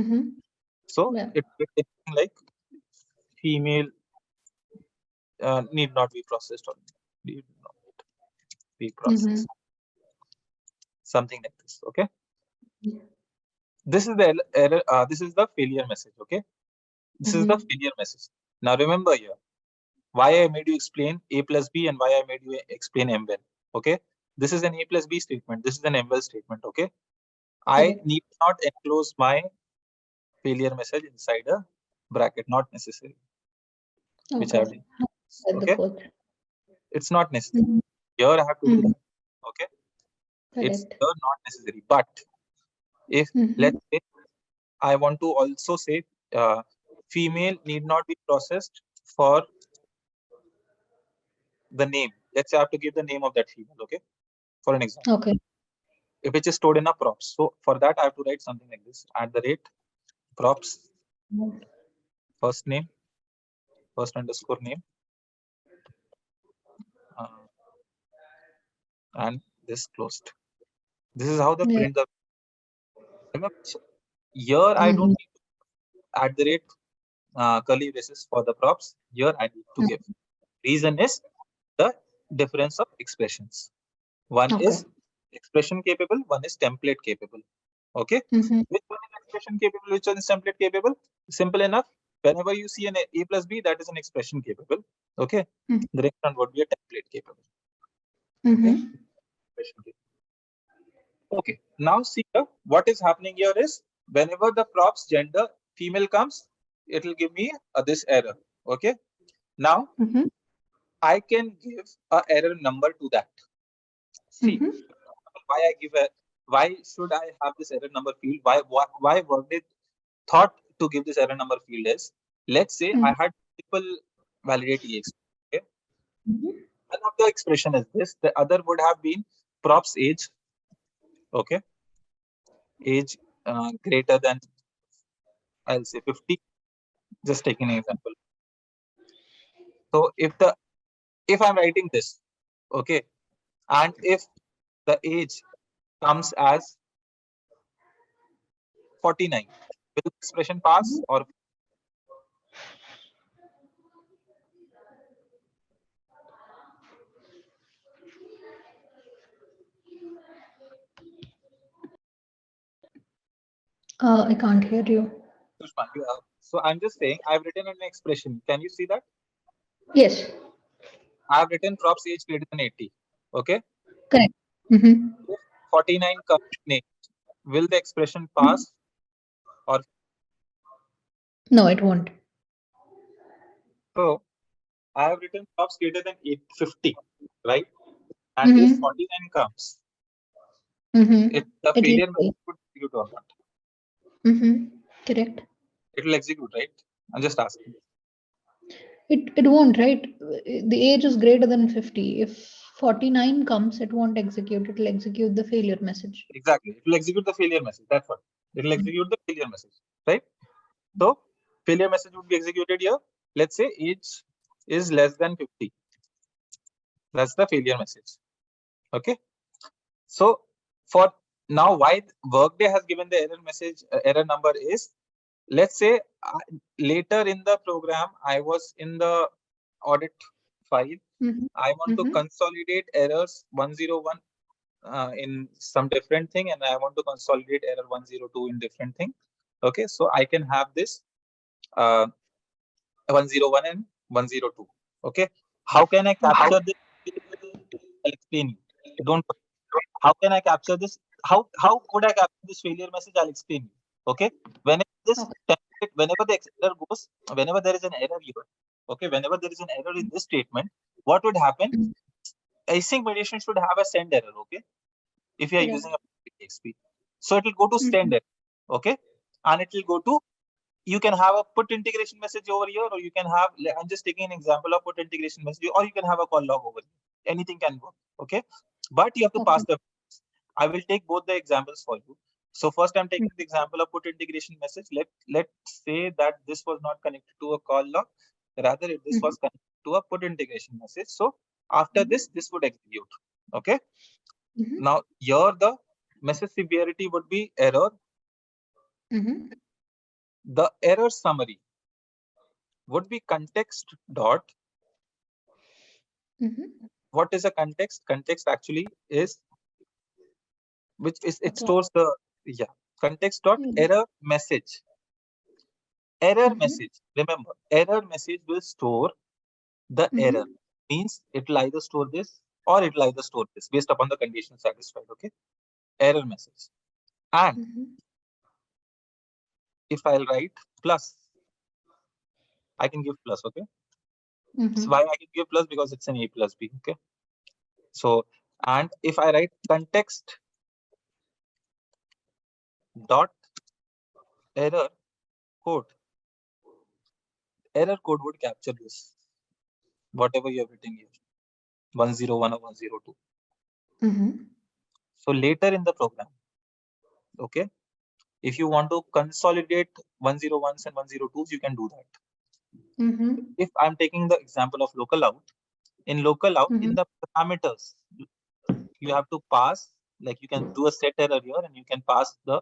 So it like female need not be processed or need not be processed. Something like this. Okay. This is the error. This is the failure message. Okay. This is the failure message. Now remember here why I made you explain A plus B and why I made you explain M well. Okay. This is an A plus B statement. This is an M well statement. Okay. I need not enclose my failure message inside a bracket. Not necessary. Which I have done. Okay. It's not necessary. Here I have to do that. Okay. It's here not necessary. But if let's say I want to also say female need not be processed for the name. Let's say I have to give the name of that female. Okay. For an example. Okay. If it is stored in a props. So for that I have to write something like this. @props first name, first underscore name. And this closed. This is how the print the remember. So here I don't need to curly braces for the props. Here I need to give. Reason is the difference of expressions. One is expression capable, one is template capable. Okay. Which one is expression capable? Which one is template capable? Simple enough. Whenever you see an A plus B, that is an expression capable. Okay. The next one would be a template capable. Okay. Okay. Now see what is happening here is whenever the props gender female comes, it will give me this error. Okay. Now I can give a error number to that. See why should I have this error number field? Why Workday thought to give this error number field is, let's say I had multiple validate EX. Okay. One of the expression is this, the other would have been props age. Okay. Age greater than, I'll say 50. Just taking an example. So if I'm writing this, okay, and if the age comes as 49, will the expression pass or I can't hear you. So I'm just saying I've written an expression. Can you see that? Yes. I've written props age greater than 80. Okay. Correct. If 49 comes in age, will the expression pass or No, it won't. so? I have written props greater than 50, right? And if 49 comes, the failure message would execute or not? Correct. It will execute, right? I'm just asking. It won't, right? The age is greater than 50. If 49 comes, it won't execute. It will execute the failure message. Exactly. It will execute the failure message. That's what. It will execute the failure message, right? So failure message would be executed here. Let's say age is less than 50. That's the failure message. Okay. So for now, why Workday has given the error message error number is, let's say later in the program, I was in the audit file. I want to consolidate errors 101 in some different thing, and I want to consolidate error 102 in different thing. Okay, so I can have this 101 and 102. Okay, how can I capture this? I'll explain you. Don't worry. How can I capture this? How could I capture this failure message? I'll explain you. Okay, whenever this template, whenever the error goes, whenever there is an error here, okay, whenever there is an error in this statement, what would happen? Async variation should have a send error. Okay, if you are using a XP, so it will go to send error. Okay, and it will go to, you can have a put integration message over here, or you can have, I'm just taking an example of put integration message, or you can have a call log over here. Anything can work. Okay, but you have to pass the. I will take both the examples for you. So first I'm taking the example of put integration message. Let's say that this was not connected to a call log, rather this was connected to a put integration message. So after this would execute. Okay. Now here the message severity would be error. The error summary would be context dot. What is a context? Context actually is, which is, it stores the, context dot error message. Error message. Remember, error message will store the error. Means it will either store this or it will either store this based upon the condition satisfied. Okay. Error message. And if I'll write plus, I can give plus. Okay. So why I can give plus? Because it's an A plus B. Okay. So, and if I write context dot error code, error code would capture this, whatever you have written here, 101 or 102. So later in the program, okay, if you want to consolidate 101s and 102s, you can do that. If I'm taking the example of local out, in local out, in the parameters, you have to pass, like you can do a set error here, and you can pass the,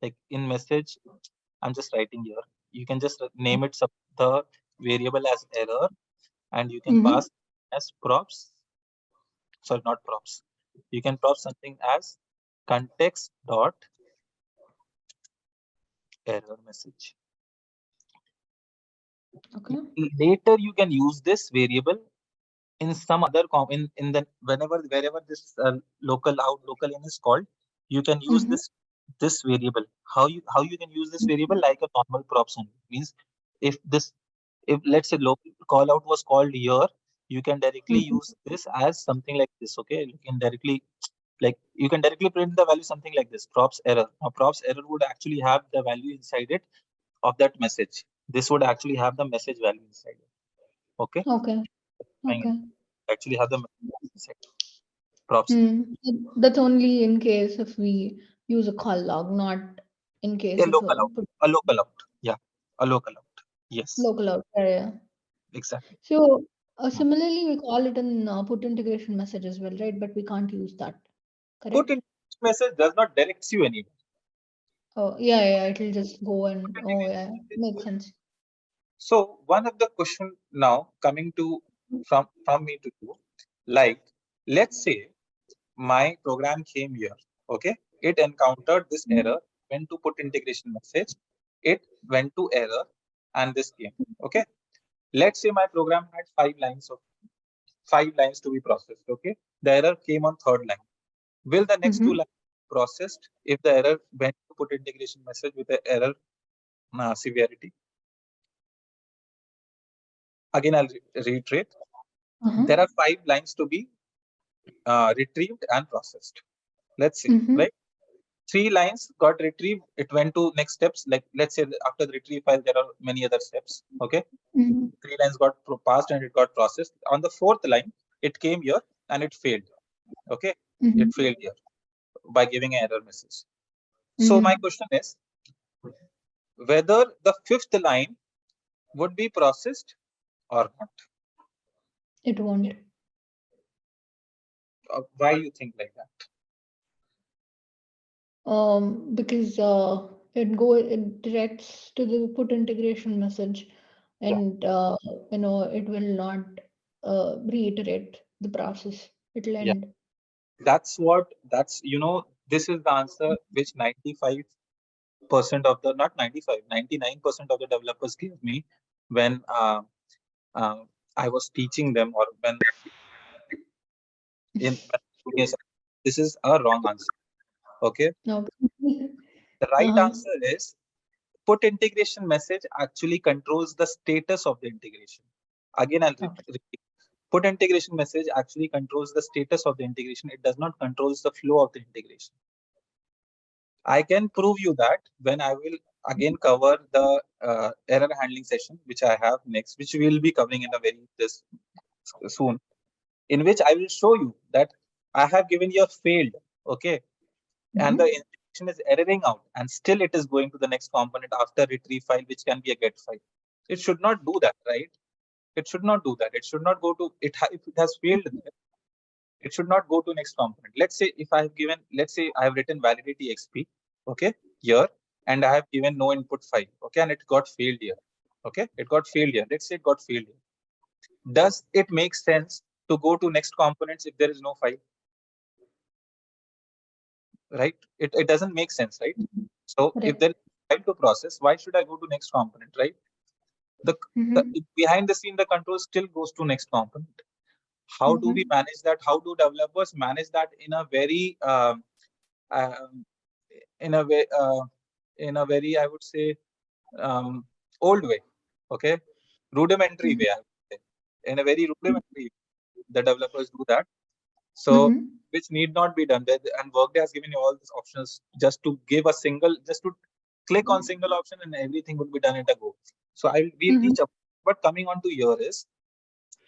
like in message, I'm just writing here, you can just name it the variable as error, and you can pass as props. Sorry, not props. You can prop something as context dot error message. Okay. Later, you can use this variable in some other in the wherever this local out local in is called, you can use this variable. How you can use this variable? Like a normal props only. Means if let's say local call out was called here, you can directly use this as something like this. Okay, you can directly print the value something like this, props error. Now props error would actually have the value inside it of that message. This would actually have the message value inside it. Okay. Actually have the message inside props. That's only in case if we use a call log, not in case A if local out. A local out. Yeah. A local out. Yes. local out. Yeah. Exactly. So similarly, we call it an put integration message as well, right? But we can't use that. Correct? Put in message does not direct you anywhere. Oh, yeah, it'll just go and, makes sense. So one of the question now coming to from me to you, like, let's say my program came here. Okay. It encountered this error, went to put integration message. It went to error and this came. Okay. Let's say my program had 5 lines to be processed. Okay. The error came on third line. Will the next 2 lines be processed if the error went to put integration message with the error severity? Again, I'll reiterate. There are 5 lines to be retrieved and processed. Let's say, right? 3 lines got retrieved. It went to next steps. Like, let's say after the retrieve file, there are many other steps. Okay. 3 lines got passed and it got processed. On the 4th line, it came here and it failed. Okay. It failed here by giving an error message. So my question is whether the 5th line would be processed or not. It won't. Why you think like that? Because it directs to the put integration message, Yeah. and it will not reiterate the process. It'll Yeah. end. That's this is the answer which 95% of the, not 95, 99% of the developers gave me when uh, I was teaching them, or when yes, this is a wrong answer. Okay. Okay. The right Uh-huh. answer is put integration message actually controls the status of the integration. Again, I'll Okay. repeat. Put integration message actually controls the status of the integration. It does not controls the flow of the integration. I can prove you that when I will again cover the error handling session, which I have next, which we will be covering in a very this soon, in which I will show you that I have given you a failed, okay, and the Mm-hmm. integration is erroring out, and still it is going to the next component after retrieve file, which can be a get file. It should not do that, right? It should not do that. It should not go to it. If it has failed there, it should not go to next component. Let's say if I have given, let's say I have written validity XP, okay, here, and I have given no input file, okay, and it got failed here, okay, it got failed here. Let's say it got failed here. Does it make sense to go to next components if there is no file? Right? It doesn't make sense, right? So if Correct. there is file to process, why should I go to next component, right? The, the Mm-hmm. behind the scene, the control still goes to next component. How do we Mm-hmm. manage that? How do developers manage that um, in a way, in a very, I would say, um, old way, okay, rudimentary way, I would say. In a very rudimentary way, the developers do that. So, Mm-hmm. which need not be done. And Workday has given you all these options just to give a single, just to click on single option, and everything would be done at a go. So we'll Mm-hmm. teach up. But coming on to here is,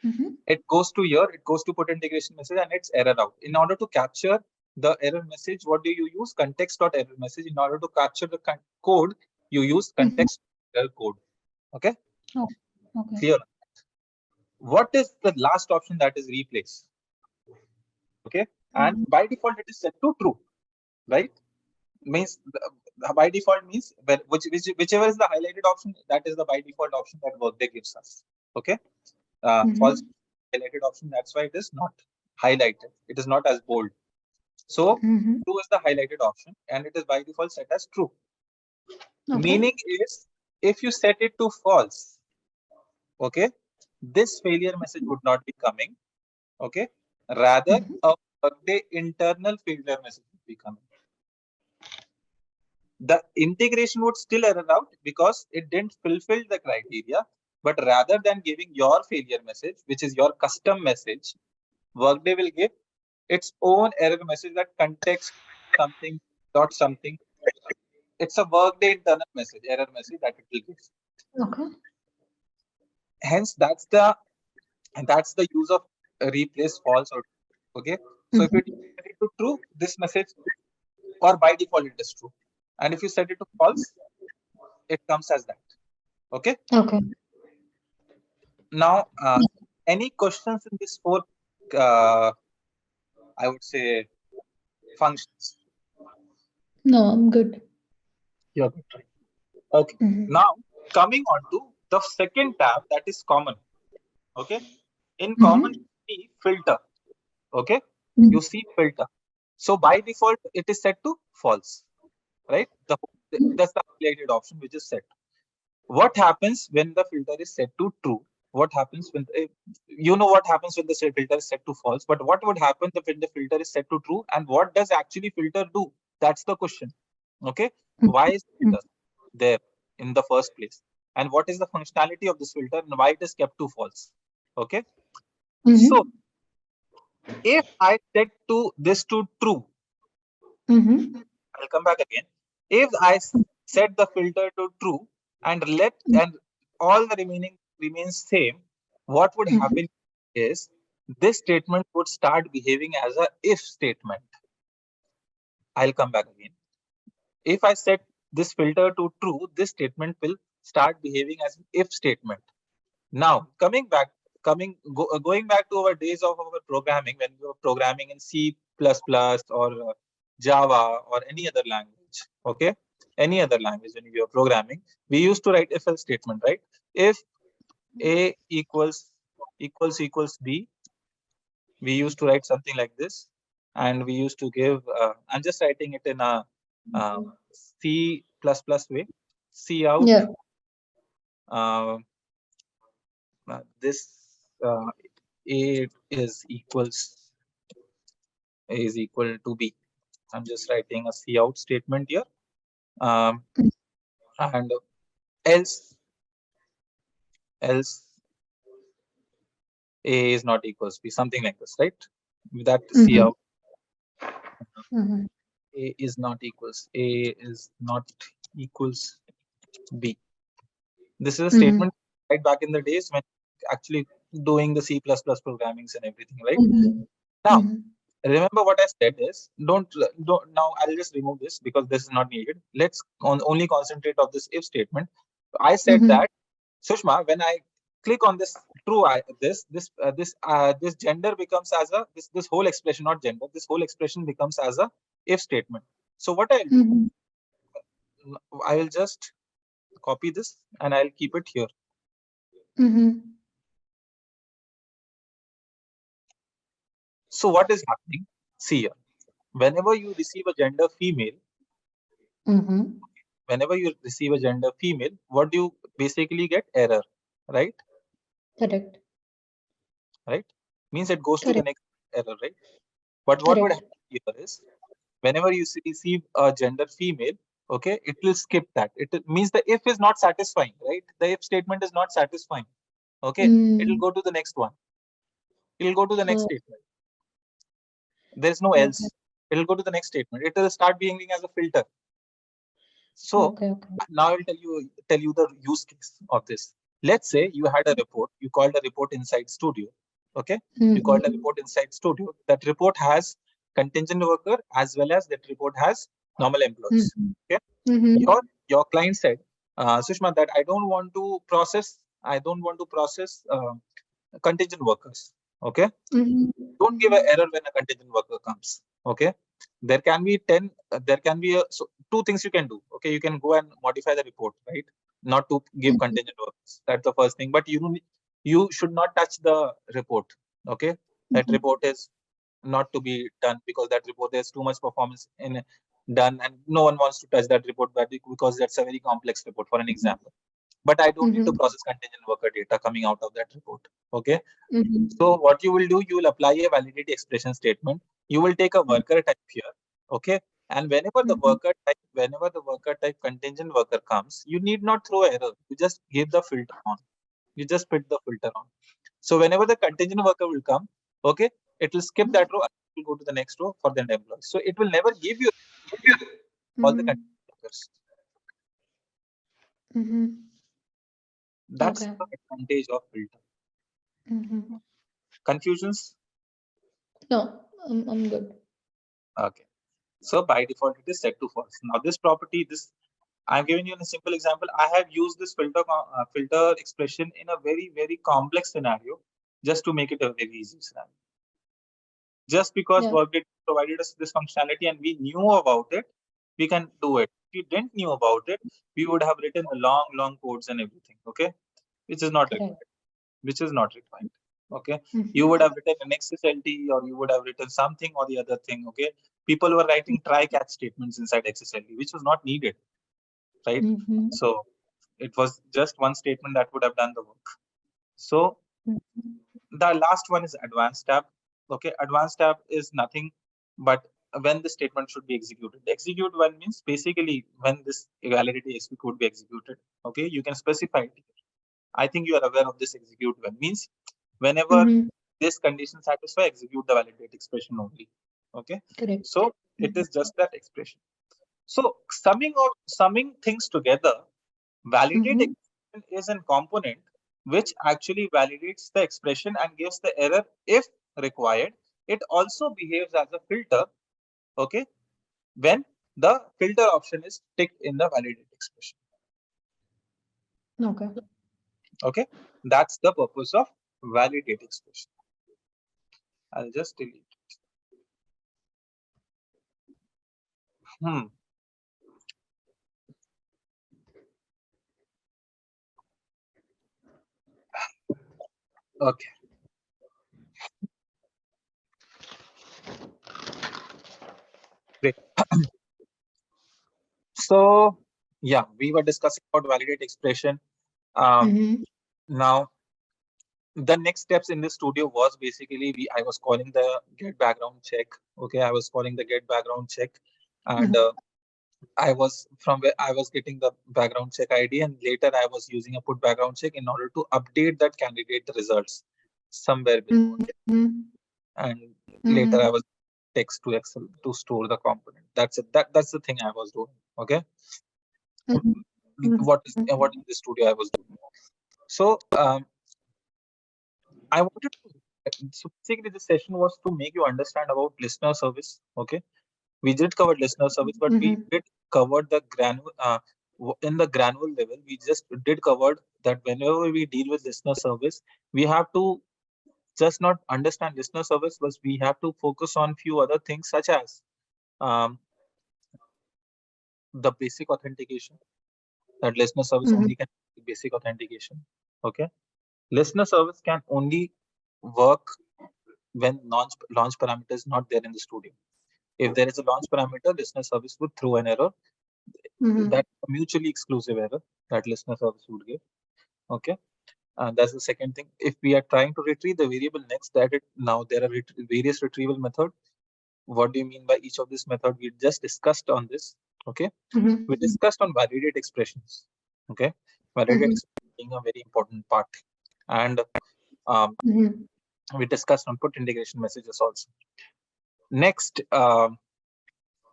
Mm-hmm. it goes to here, it goes to put integration message, and it's error out. In order to capture the error message, what do you use? Context.error message. In order to capture the code, you use Mm-hmm. context error code. Okay, Oh, okay. clear. What is the last option that is replace? Okay, and Mm-hmm. by default it is set to true, right? Means by default means whichever is the highlighted option, that is the by default option that Workday gives us. Okay, false Mm-hmm. highlighted option. That's why it is not highlighted. It is not as bold. So Mm-hmm. true is the highlighted option, and it is by default set as true. Okay. Meaning is, if you set it to false, okay, this failure message would not be coming. Okay, rather Mm-hmm. a Workday internal failure message would be coming. The integration would still error out because it didn't fulfill the criteria. But rather than giving your failure message, which is your custom message, Workday will give its own error message, that context something dot something. It's a Workday internal message, error message that it will give. Okay. Hence, that's the use of replace false or true. Okay. So if you Mm-hmm. set it to true, this message, or by default it is true, and if you set it to false, it comes as that. Okay. Okay. Now, any questions in this four, uh, I would say, functions? No, I'm good. You're good, right? Okay. Mm-hmm. Now, coming on to the second tab, that is common. Okay. In common, Mm-hmm. you see filter. Okay. Mm-hmm. You see filter. So by default, it is set to false, right? That's the highlighted option which is set. What happens when the filter is set to true? What happens when what happens when the filter is set to false? But what would happen when the filter is set to true? And what does actually filter do? That's the question. Okay, why is filter there in the first place? And what is the functionality of this filter, and why it is kept to false? Okay, so Mm-hmm. if I set to this to true, Mm-hmm. I'll come back again. If I set the filter to true and all the remaining remains same, what would Mm-hmm. happen is this statement would start behaving as a if statement. I'll come back again. If I set this filter to true, this statement will start behaving as an if statement. Now, going back to our days of our programming, when we were programming in C++ or Java or any other language, okay, any other language when we were programming, we used to write if else statement, right? If A equals B, we used to write something like this, and we used to give. I'm just writing it in a C++ way. C out. Yeah. This A is equal to B. I'm just writing a C out statement here, and else A is not equals B, something like this, right? That C out. A is not equals B. This is a statement right back in the days when actually doing the C++ programmings and everything, right? Now, remember what I said is don't now I'll just remove this because this is not needed. Let's only concentrate on this if statement. I said that, Sushma, when I click on this true, this gender becomes as a this whole expression, not gender, this whole expression becomes as a if statement. So what I'll do, I will just copy this and I'll keep it here. So what is happening? See here, whenever you receive a gender female, whenever you receive a gender female, what do you basically get? Error, right? Correct. Right? Means it goes to the next error, right? But what would happen here is, whenever you receive a gender female, okay, it will skip that. It means the if is not satisfying, right? The if statement is not satisfying. Okay, it will go to the next one. It will go to the next statement. There's no else. It will go to the next statement. It will start being as a filter. So now I'll tell you the use case of this. Let's say you had a report. You called a report inside Studio. Okay, you called a report inside Studio. That report has contingent worker as well as that report has normal employees. Okay, your client said, Sushma, that I don't want to process contingent workers. Okay, don't give an error when a contingent worker comes. Okay, there can be 10. There can be so two things you can do. Okay, you can go and modify the report, right? Not to give contingent workers. That's the first thing. But you should not touch the report. Okay, that report is not to be done because that report there's too much performance in done, and no one wants to touch that report because that's a very complex report. For an example, but I don't need to process contingent worker data coming out of that report. Okay. So what you will do, you will apply a validity expression statement. You will take a worker type here. Okay. And whenever the worker type contingent worker comes, you need not throw error. You just give the filter on. You just put the filter on. So whenever the contingent worker will come, okay, it will skip that row and it will go to the next row for the employee. So it will never give you all the contingent workers. That's the advantage of filter. Confusions? No, I'm good. Okay. So by default, it is set to false. Now this property, I'm giving you a simple example. I have used this filter expression in a very, very complex scenario just to make it a very easy scenario. Just because Workday provided us this functionality and we knew about it, we can do it. If we didn't knew about it, we would have written the long, long codes and everything. Okay, which is not required. Which is not required. Okay, you would have written an XSLT or you would have written something or the other thing. Okay, people were writing try-catch statements inside XSLT, which was not needed, right? So it was just one statement that would have done the work. So the last one is advanced tab. Okay, advanced tab is nothing but when the statement should be executed. Execute when means basically when this validity would be executed. Okay, you can specify it. I think you are aware of this execute when means whenever this condition satisfy, execute the validate expression only. Okay. Correct. So it is just that expression. So summing things together, validate expression is a component which actually validates the expression and gives the error if required. It also behaves as a filter. Okay. When the filter option is ticked in the validate expression. Okay. Okay. That's the purpose of validate expression. I'll just delete it. Okay. Great. So yeah, we were discussing about validate expression. Now the next steps in the studio was basically I was calling the get background check. Okay, I was calling the get background check, and I was from where I was getting the background check ID, and later I was using a put background check in order to update that candidate results somewhere below. And later I was text to Excel to store the component. That's it. That's the thing I was doing. Okay. What in the studio I was doing. So I wanted to, so basically the session was to make you understand about listener service. Okay. We did cover listener service, but we did cover the in the granular level. We just did cover that whenever we deal with listener service, we have to just not understand listener service, but we have to focus on few other things such as the basic authentication. That listener service only can do basic authentication. Okay, listener service can only work when launch parameter is not there in the studio. If there is a launch parameter, listener service would throw an error. That's a mutually exclusive error that listener service would give. Okay, and that's the second thing. If we are trying to retrieve the variable next, now there are various retrieval methods. What do you mean by each of this method? We just discussed on this. Okay, we discussed on validate expressions. Okay, validate expression being a very important part, and we discussed on put integration messages also. Next,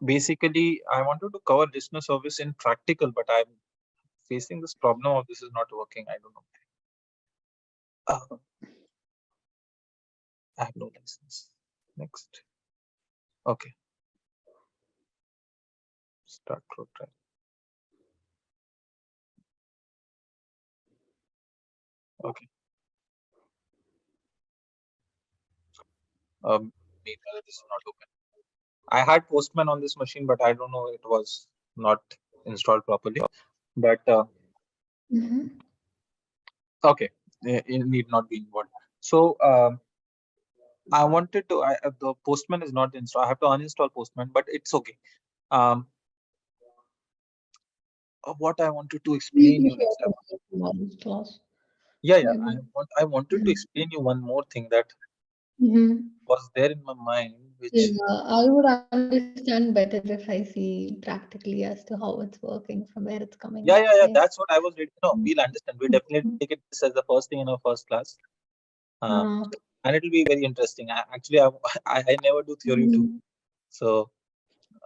basically, I wanted to cover listener service in practical, but I'm facing this problem of this is not working. I don't know. I have no license. Next. Okay. Start program. Okay. Meanwhile, this is not open. I had Postman on this machine, but I don't know, it was not installed properly. But okay, it need not be involved. So I wanted to. The Postman is not installed. I have to uninstall Postman, but it's okay. What I wanted to explain you is yeah. I wanted to explain you one more thing that was there in my mind, which I would understand better if I see practically as to how it's working, from where it's coming. Yeah. That's what I was reading. No, we'll understand. We'll definitely take it this as the first thing in our first class. And it will be very interesting. Actually, I never do theory too. So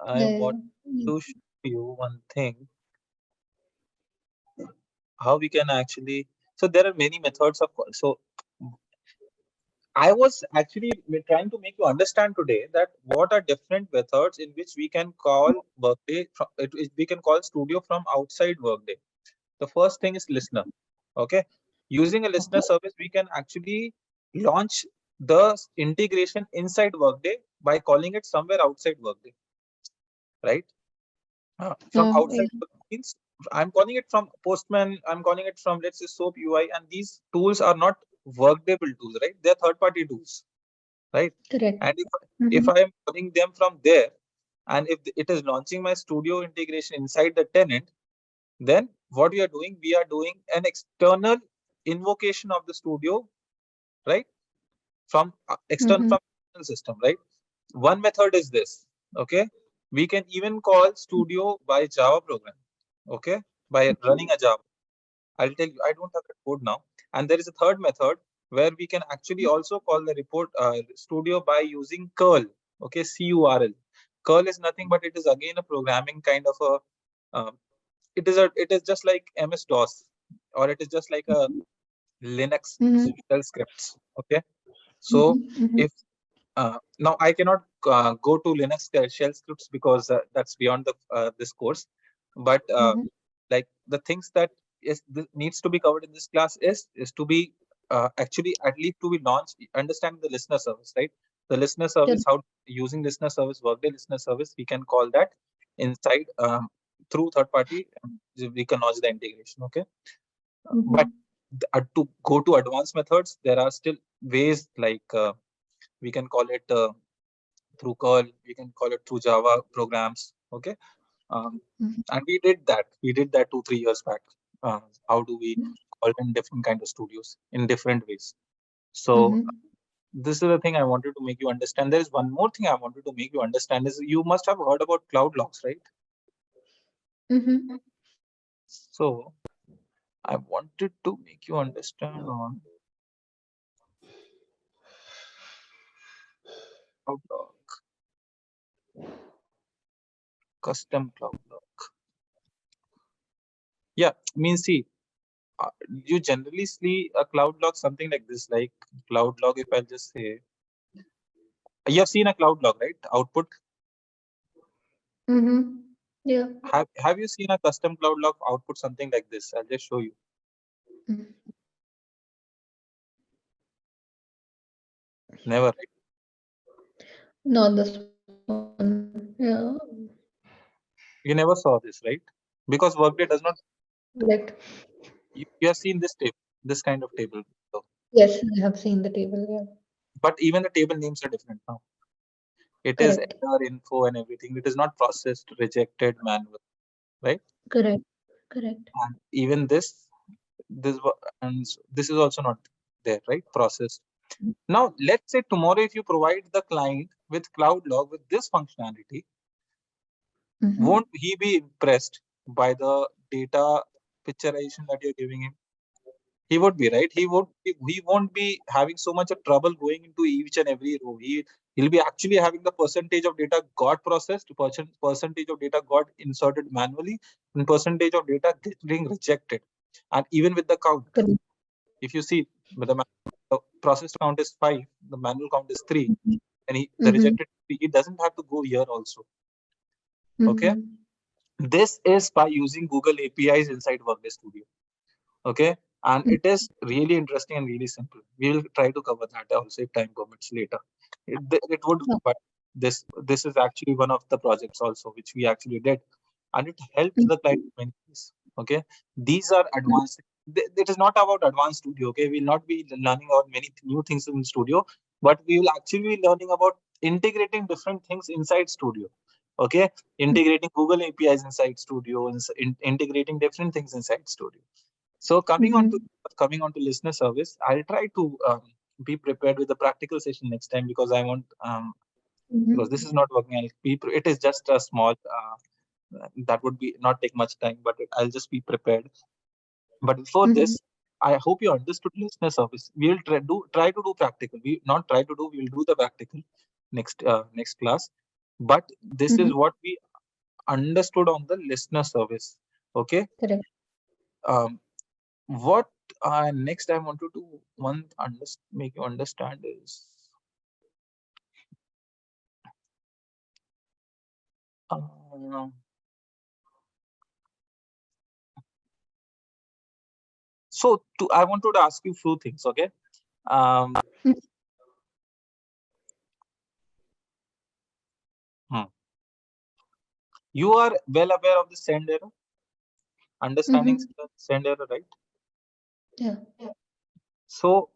I want to show you one thing. How we can actually. So there are many methods of. So I was actually trying to make you understand today that what are different methods in which we can call Workday. We can call Studio from outside Workday. The first thing is listener. Okay, using a listener service, we can actually launch the integration inside Workday by calling it somewhere outside Workday, right? From outside means I'm calling it from Postman, I'm calling it from, let's say, SOAP UI, and these tools are not Workday tools, right? They're third-party tools, right? Correct. And if I am calling them from there, and if it is launching my studio integration inside the tenant, then what we are doing an external invocation of the studio, right? From external system, right? One method is this. Okay, we can even call studio by Java program. Okay, by running a Java. I'll tell you, I don't have the code now. And there is a third method where we can actually also call the report studio by using curl. Okay, curl. Curl is nothing but it is again a programming kind of a it is just like MS DOS, or it is just like a Linux shell scripts. Okay, so if now I cannot go to Linux shell scripts because that's beyond the this course, but like the things that needs to be covered in this class is to be actually at least to be launched, understand the listener service, right? The listener service, how using listener service, Workday listener service, we can call that inside through third party, we can launch the integration. Okay. But to go to advanced methods, there are still ways like we can call it through curl, we can call it through Java programs. Okay. And we did that 2-3 years back. How do we call in different kind of studios in different ways? So this is the thing I wanted to make you understand. There is one more thing I wanted to make you understand is you must have heard about cloud logs, right? So I wanted to make you understand on cloud log, custom cloud log. Yeah, means see, you generally see a cloud log something like this, like cloud log. If I just say, you have seen a cloud log, right? Output. Yeah. Have you seen a custom cloud log output something like this? I'll just show you. Never, right? Not this one. Yeah. You never saw this, right? Because Workday does not. Correct. You have seen this table, this kind of table. So, Yes, I have seen the table. Yeah. but even the table names are different now. It is Correct. error info and everything. It is not processed, rejected, manual, right? Correct. Correct. And even this is also not there, right? Processed. Now, let's say tomorrow, if you provide the client with cloud log with this functionality, won't he be impressed by the data picturization that you're giving him? He would be, right? He won't be having so much of trouble going into each and every row. He'll be actually having the percentage of data got processed, percentage of data got inserted manually, and percentage of data getting rejected. And even with the count, Correct. if you see, the process count is 5, the manual count is 3, and the rejected 3, he doesn't have to go here also. Okay. This is by using Google APIs inside Workday Studio. Okay. And it is really interesting and really simple. We will try to cover that also if time permits later. It would, but this is actually one of the projects also which we actually did, and it helped the client many ways. Okay, these are advanced. It is not about advanced studio. Okay, we'll not be learning about many new things in studio, but we will actually be learning about integrating different things inside studio. Okay, integrating Google APIs inside studio and integrating different things inside studio. So coming on to listener service, I'll try to be prepared with the practical session next time, because I want because this is not working. It is just a small that would be not take much time, but I'll just be prepared. But before this, I hope you understood listener service. We will try to do practical. We not try to do. We will do the practical next class. But this is what we understood on the listener service. Okay. Correct. What next I want to do make you understand is so I wanted to ask you few things. Okay. You are well aware of the send error, understanding send error, right? Yeah. So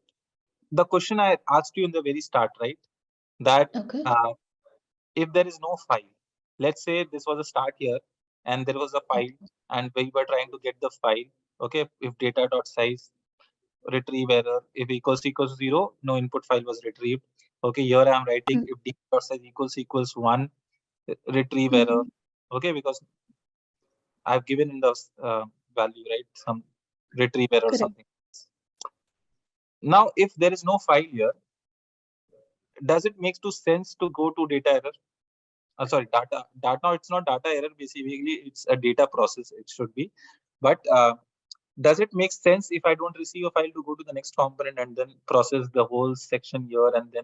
the question I asked you in the very start, right? That if there is no file, let's say this was a start here and there was a file and we were trying to get the file. Okay, if data.size retrieve error, if equals 0, no input file was retrieved. Okay, here I am writing if data.size equals 1, retrieve error. Okay, because I've given in the value, right, some retrieve error or something. Now, if there is no file here, does it make sense to go to data error? Sorry, data. Now it's not data error. Basically, it's a data process. It should be, but does it make sense if I don't receive a file to go to the next component and then process the whole section here and then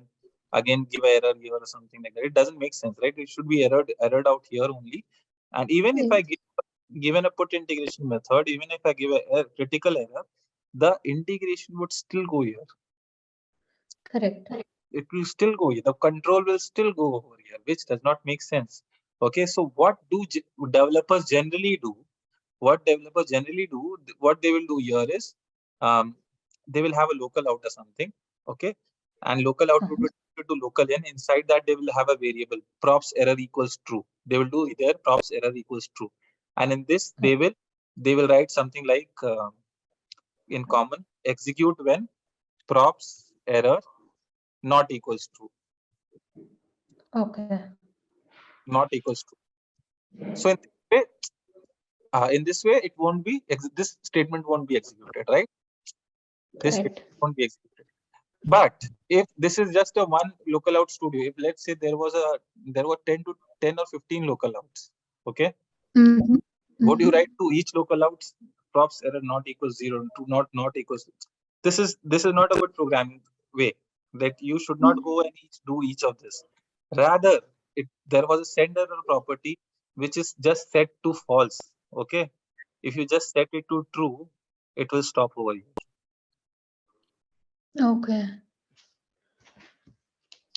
again give an error here or something like that? It doesn't make sense, right? It should be errored out here only. And even if I given a put integration method, even if I give a critical error, the integration would still go here. Correct. It will still go here. The control will still go over here, which does not make sense. Okay, so what do developers generally do? What they will do here is, they will have a local out or something. Okay, and local out would be to local in. Inside that, they will have a variable props error equals true. They will do their props error equals true, and in this they will write something like, in common, execute when props error not equals true. Okay. Not equals true. So in this way, it won't be this statement won't be executed, right? This statement won't be executed. But if this is just a one local out studio, if let's say there were 10 or 15 local outs, okay, what do you write to each local outs? Props error not equals 0 to not equals. This is not a good programming way. That you should not go and do each of this. Rather, there was a send error property which is just set to false. Okay, if you just set it to true, it will stop over here. Okay.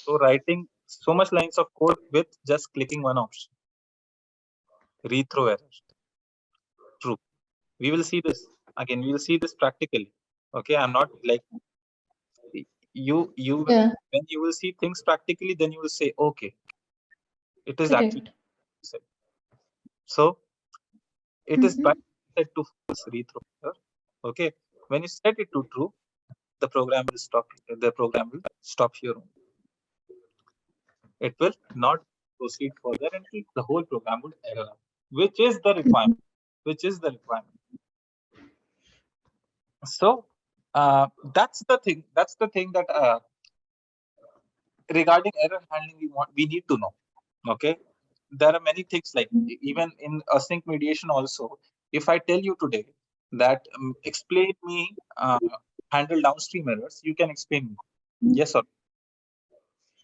So writing so much lines of code with just clicking one option. Rethrow error. True. We will see this again. We will see this practically. Okay, I'm not like you. Yeah. When you will see things practically, then you will say, okay, it is Correct. actually said. So it is by set to false rethrow error. Okay, when you set it to true, the program will stop. The program will stop here. It will not proceed further until the whole program will error, which is the requirement. So that's the thing. That's the thing that regarding error handling we need to know. Okay, there are many things like even in async mediation also. If I tell you today that explain me handle downstream errors, you can explain me. Yes or no?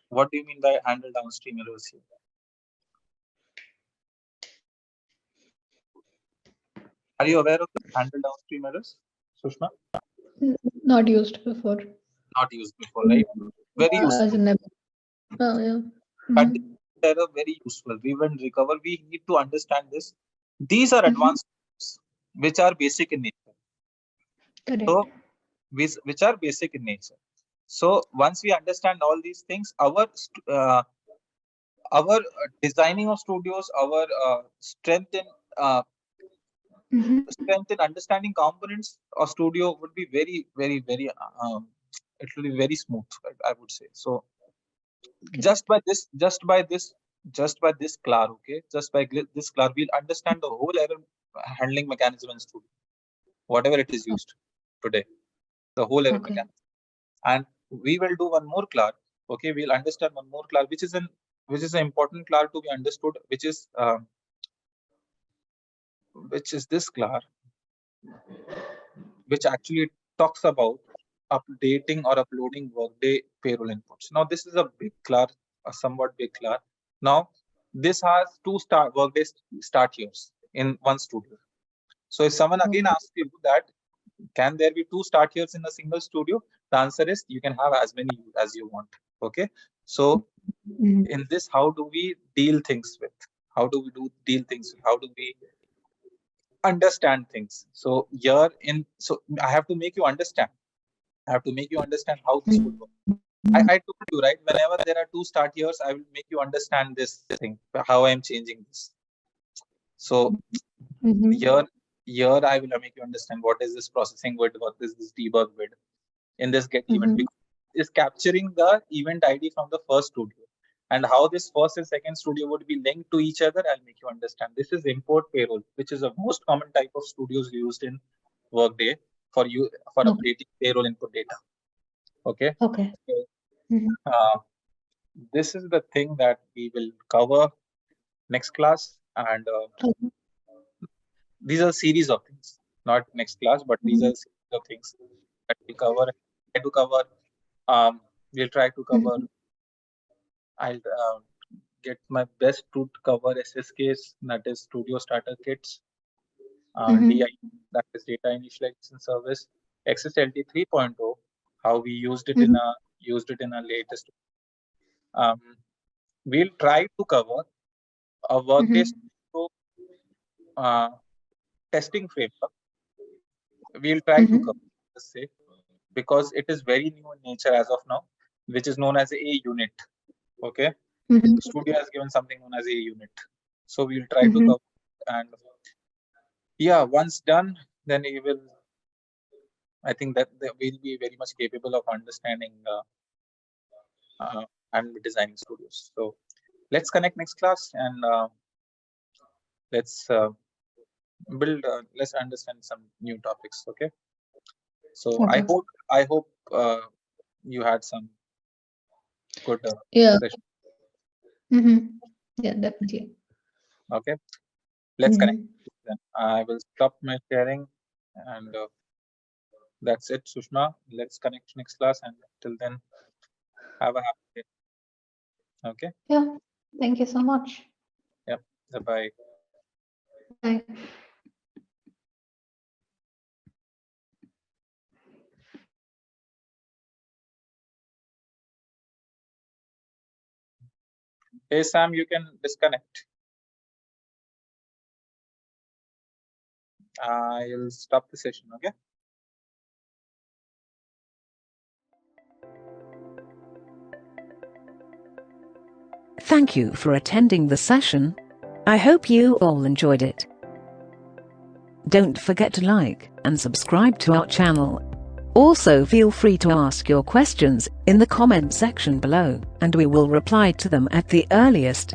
What do you mean by handle downstream errors here? Are you aware of the handle downstream errors, Sushma? Not used before. Not used before, right? Very useful. Oh, yeah. Continuous error, very useful. We will recover. We need to understand this. These are advanced tools which are basic in nature. Correct. So, which are basic in nature. So once we understand all these things, our designing of studios, our strength in understanding components of studio would be very, very, very. It will be very smooth, I would say. So just by this class, okay, just by this class, we'll understand the whole error handling mechanism in studio, whatever it is used today, the whole error mechanism. And we will do one more class. Okay, we'll understand one more class, which is an important class to be understood, which is this class, which actually talks about updating or uploading Workday payroll inputs. Now, this is a big class, a somewhat big class. Now, this has two Workday start years in one studio. So if someone again asks you that, can there be two start years in a single studio? The answer is you can have as many as you want. Okay. So in this, how do we deal things with? How do we deal things with? How do we understand things? So here so I have to make you understand. I have to make you understand how this would work. I told you, right? Whenever there are two start years, I will make you understand this thing, how I am changing this. So here I will make you understand what is this processing with, what is this debug with. In this get event, because is capturing the event ID from the first studio, and how this first and second studio would be linked to each other. I'll make you understand. This is import payroll, which is the most common type of studios used in Workday for updating payroll input data. Okay. Okay. This is the thing that we will cover next class, and these are a series of things, not next class, but these are a series of things that we cover. Try to cover. We'll try to cover. I'll get my best to cover SSKs, that is Studio Starter Kits, DI, that is Data Initialization Service, XSLT 3.0, how we used it in a latest. We'll try to cover a Workday Studio testing framework. We'll try to cover, let's say, because it is very new in nature as of now, which is known as a unit. Okay, Studio has given something known as a unit, so we'll try to cover, and yeah, once done, then we will. I think that we'll be very much capable of understanding and designing studios. So let's connect next class, and let's build. Let's understand some new topics. Okay. So I hope you had some good session. Yeah, definitely. Okay, let's connect. Then I will stop my sharing, and that's it, Sushma. Let's connect next class, and till then, have a happy day. Okay. Yeah. Thank you so much. Yep. Bye. Bye. Hey Sam, you can disconnect. I'll stop the session. Okay. Thank you for attending the session. I hope you all enjoyed it. Don't forget to like and subscribe to our channel. Also, feel free to ask your questions in the comment section below, and we will reply to them at the earliest.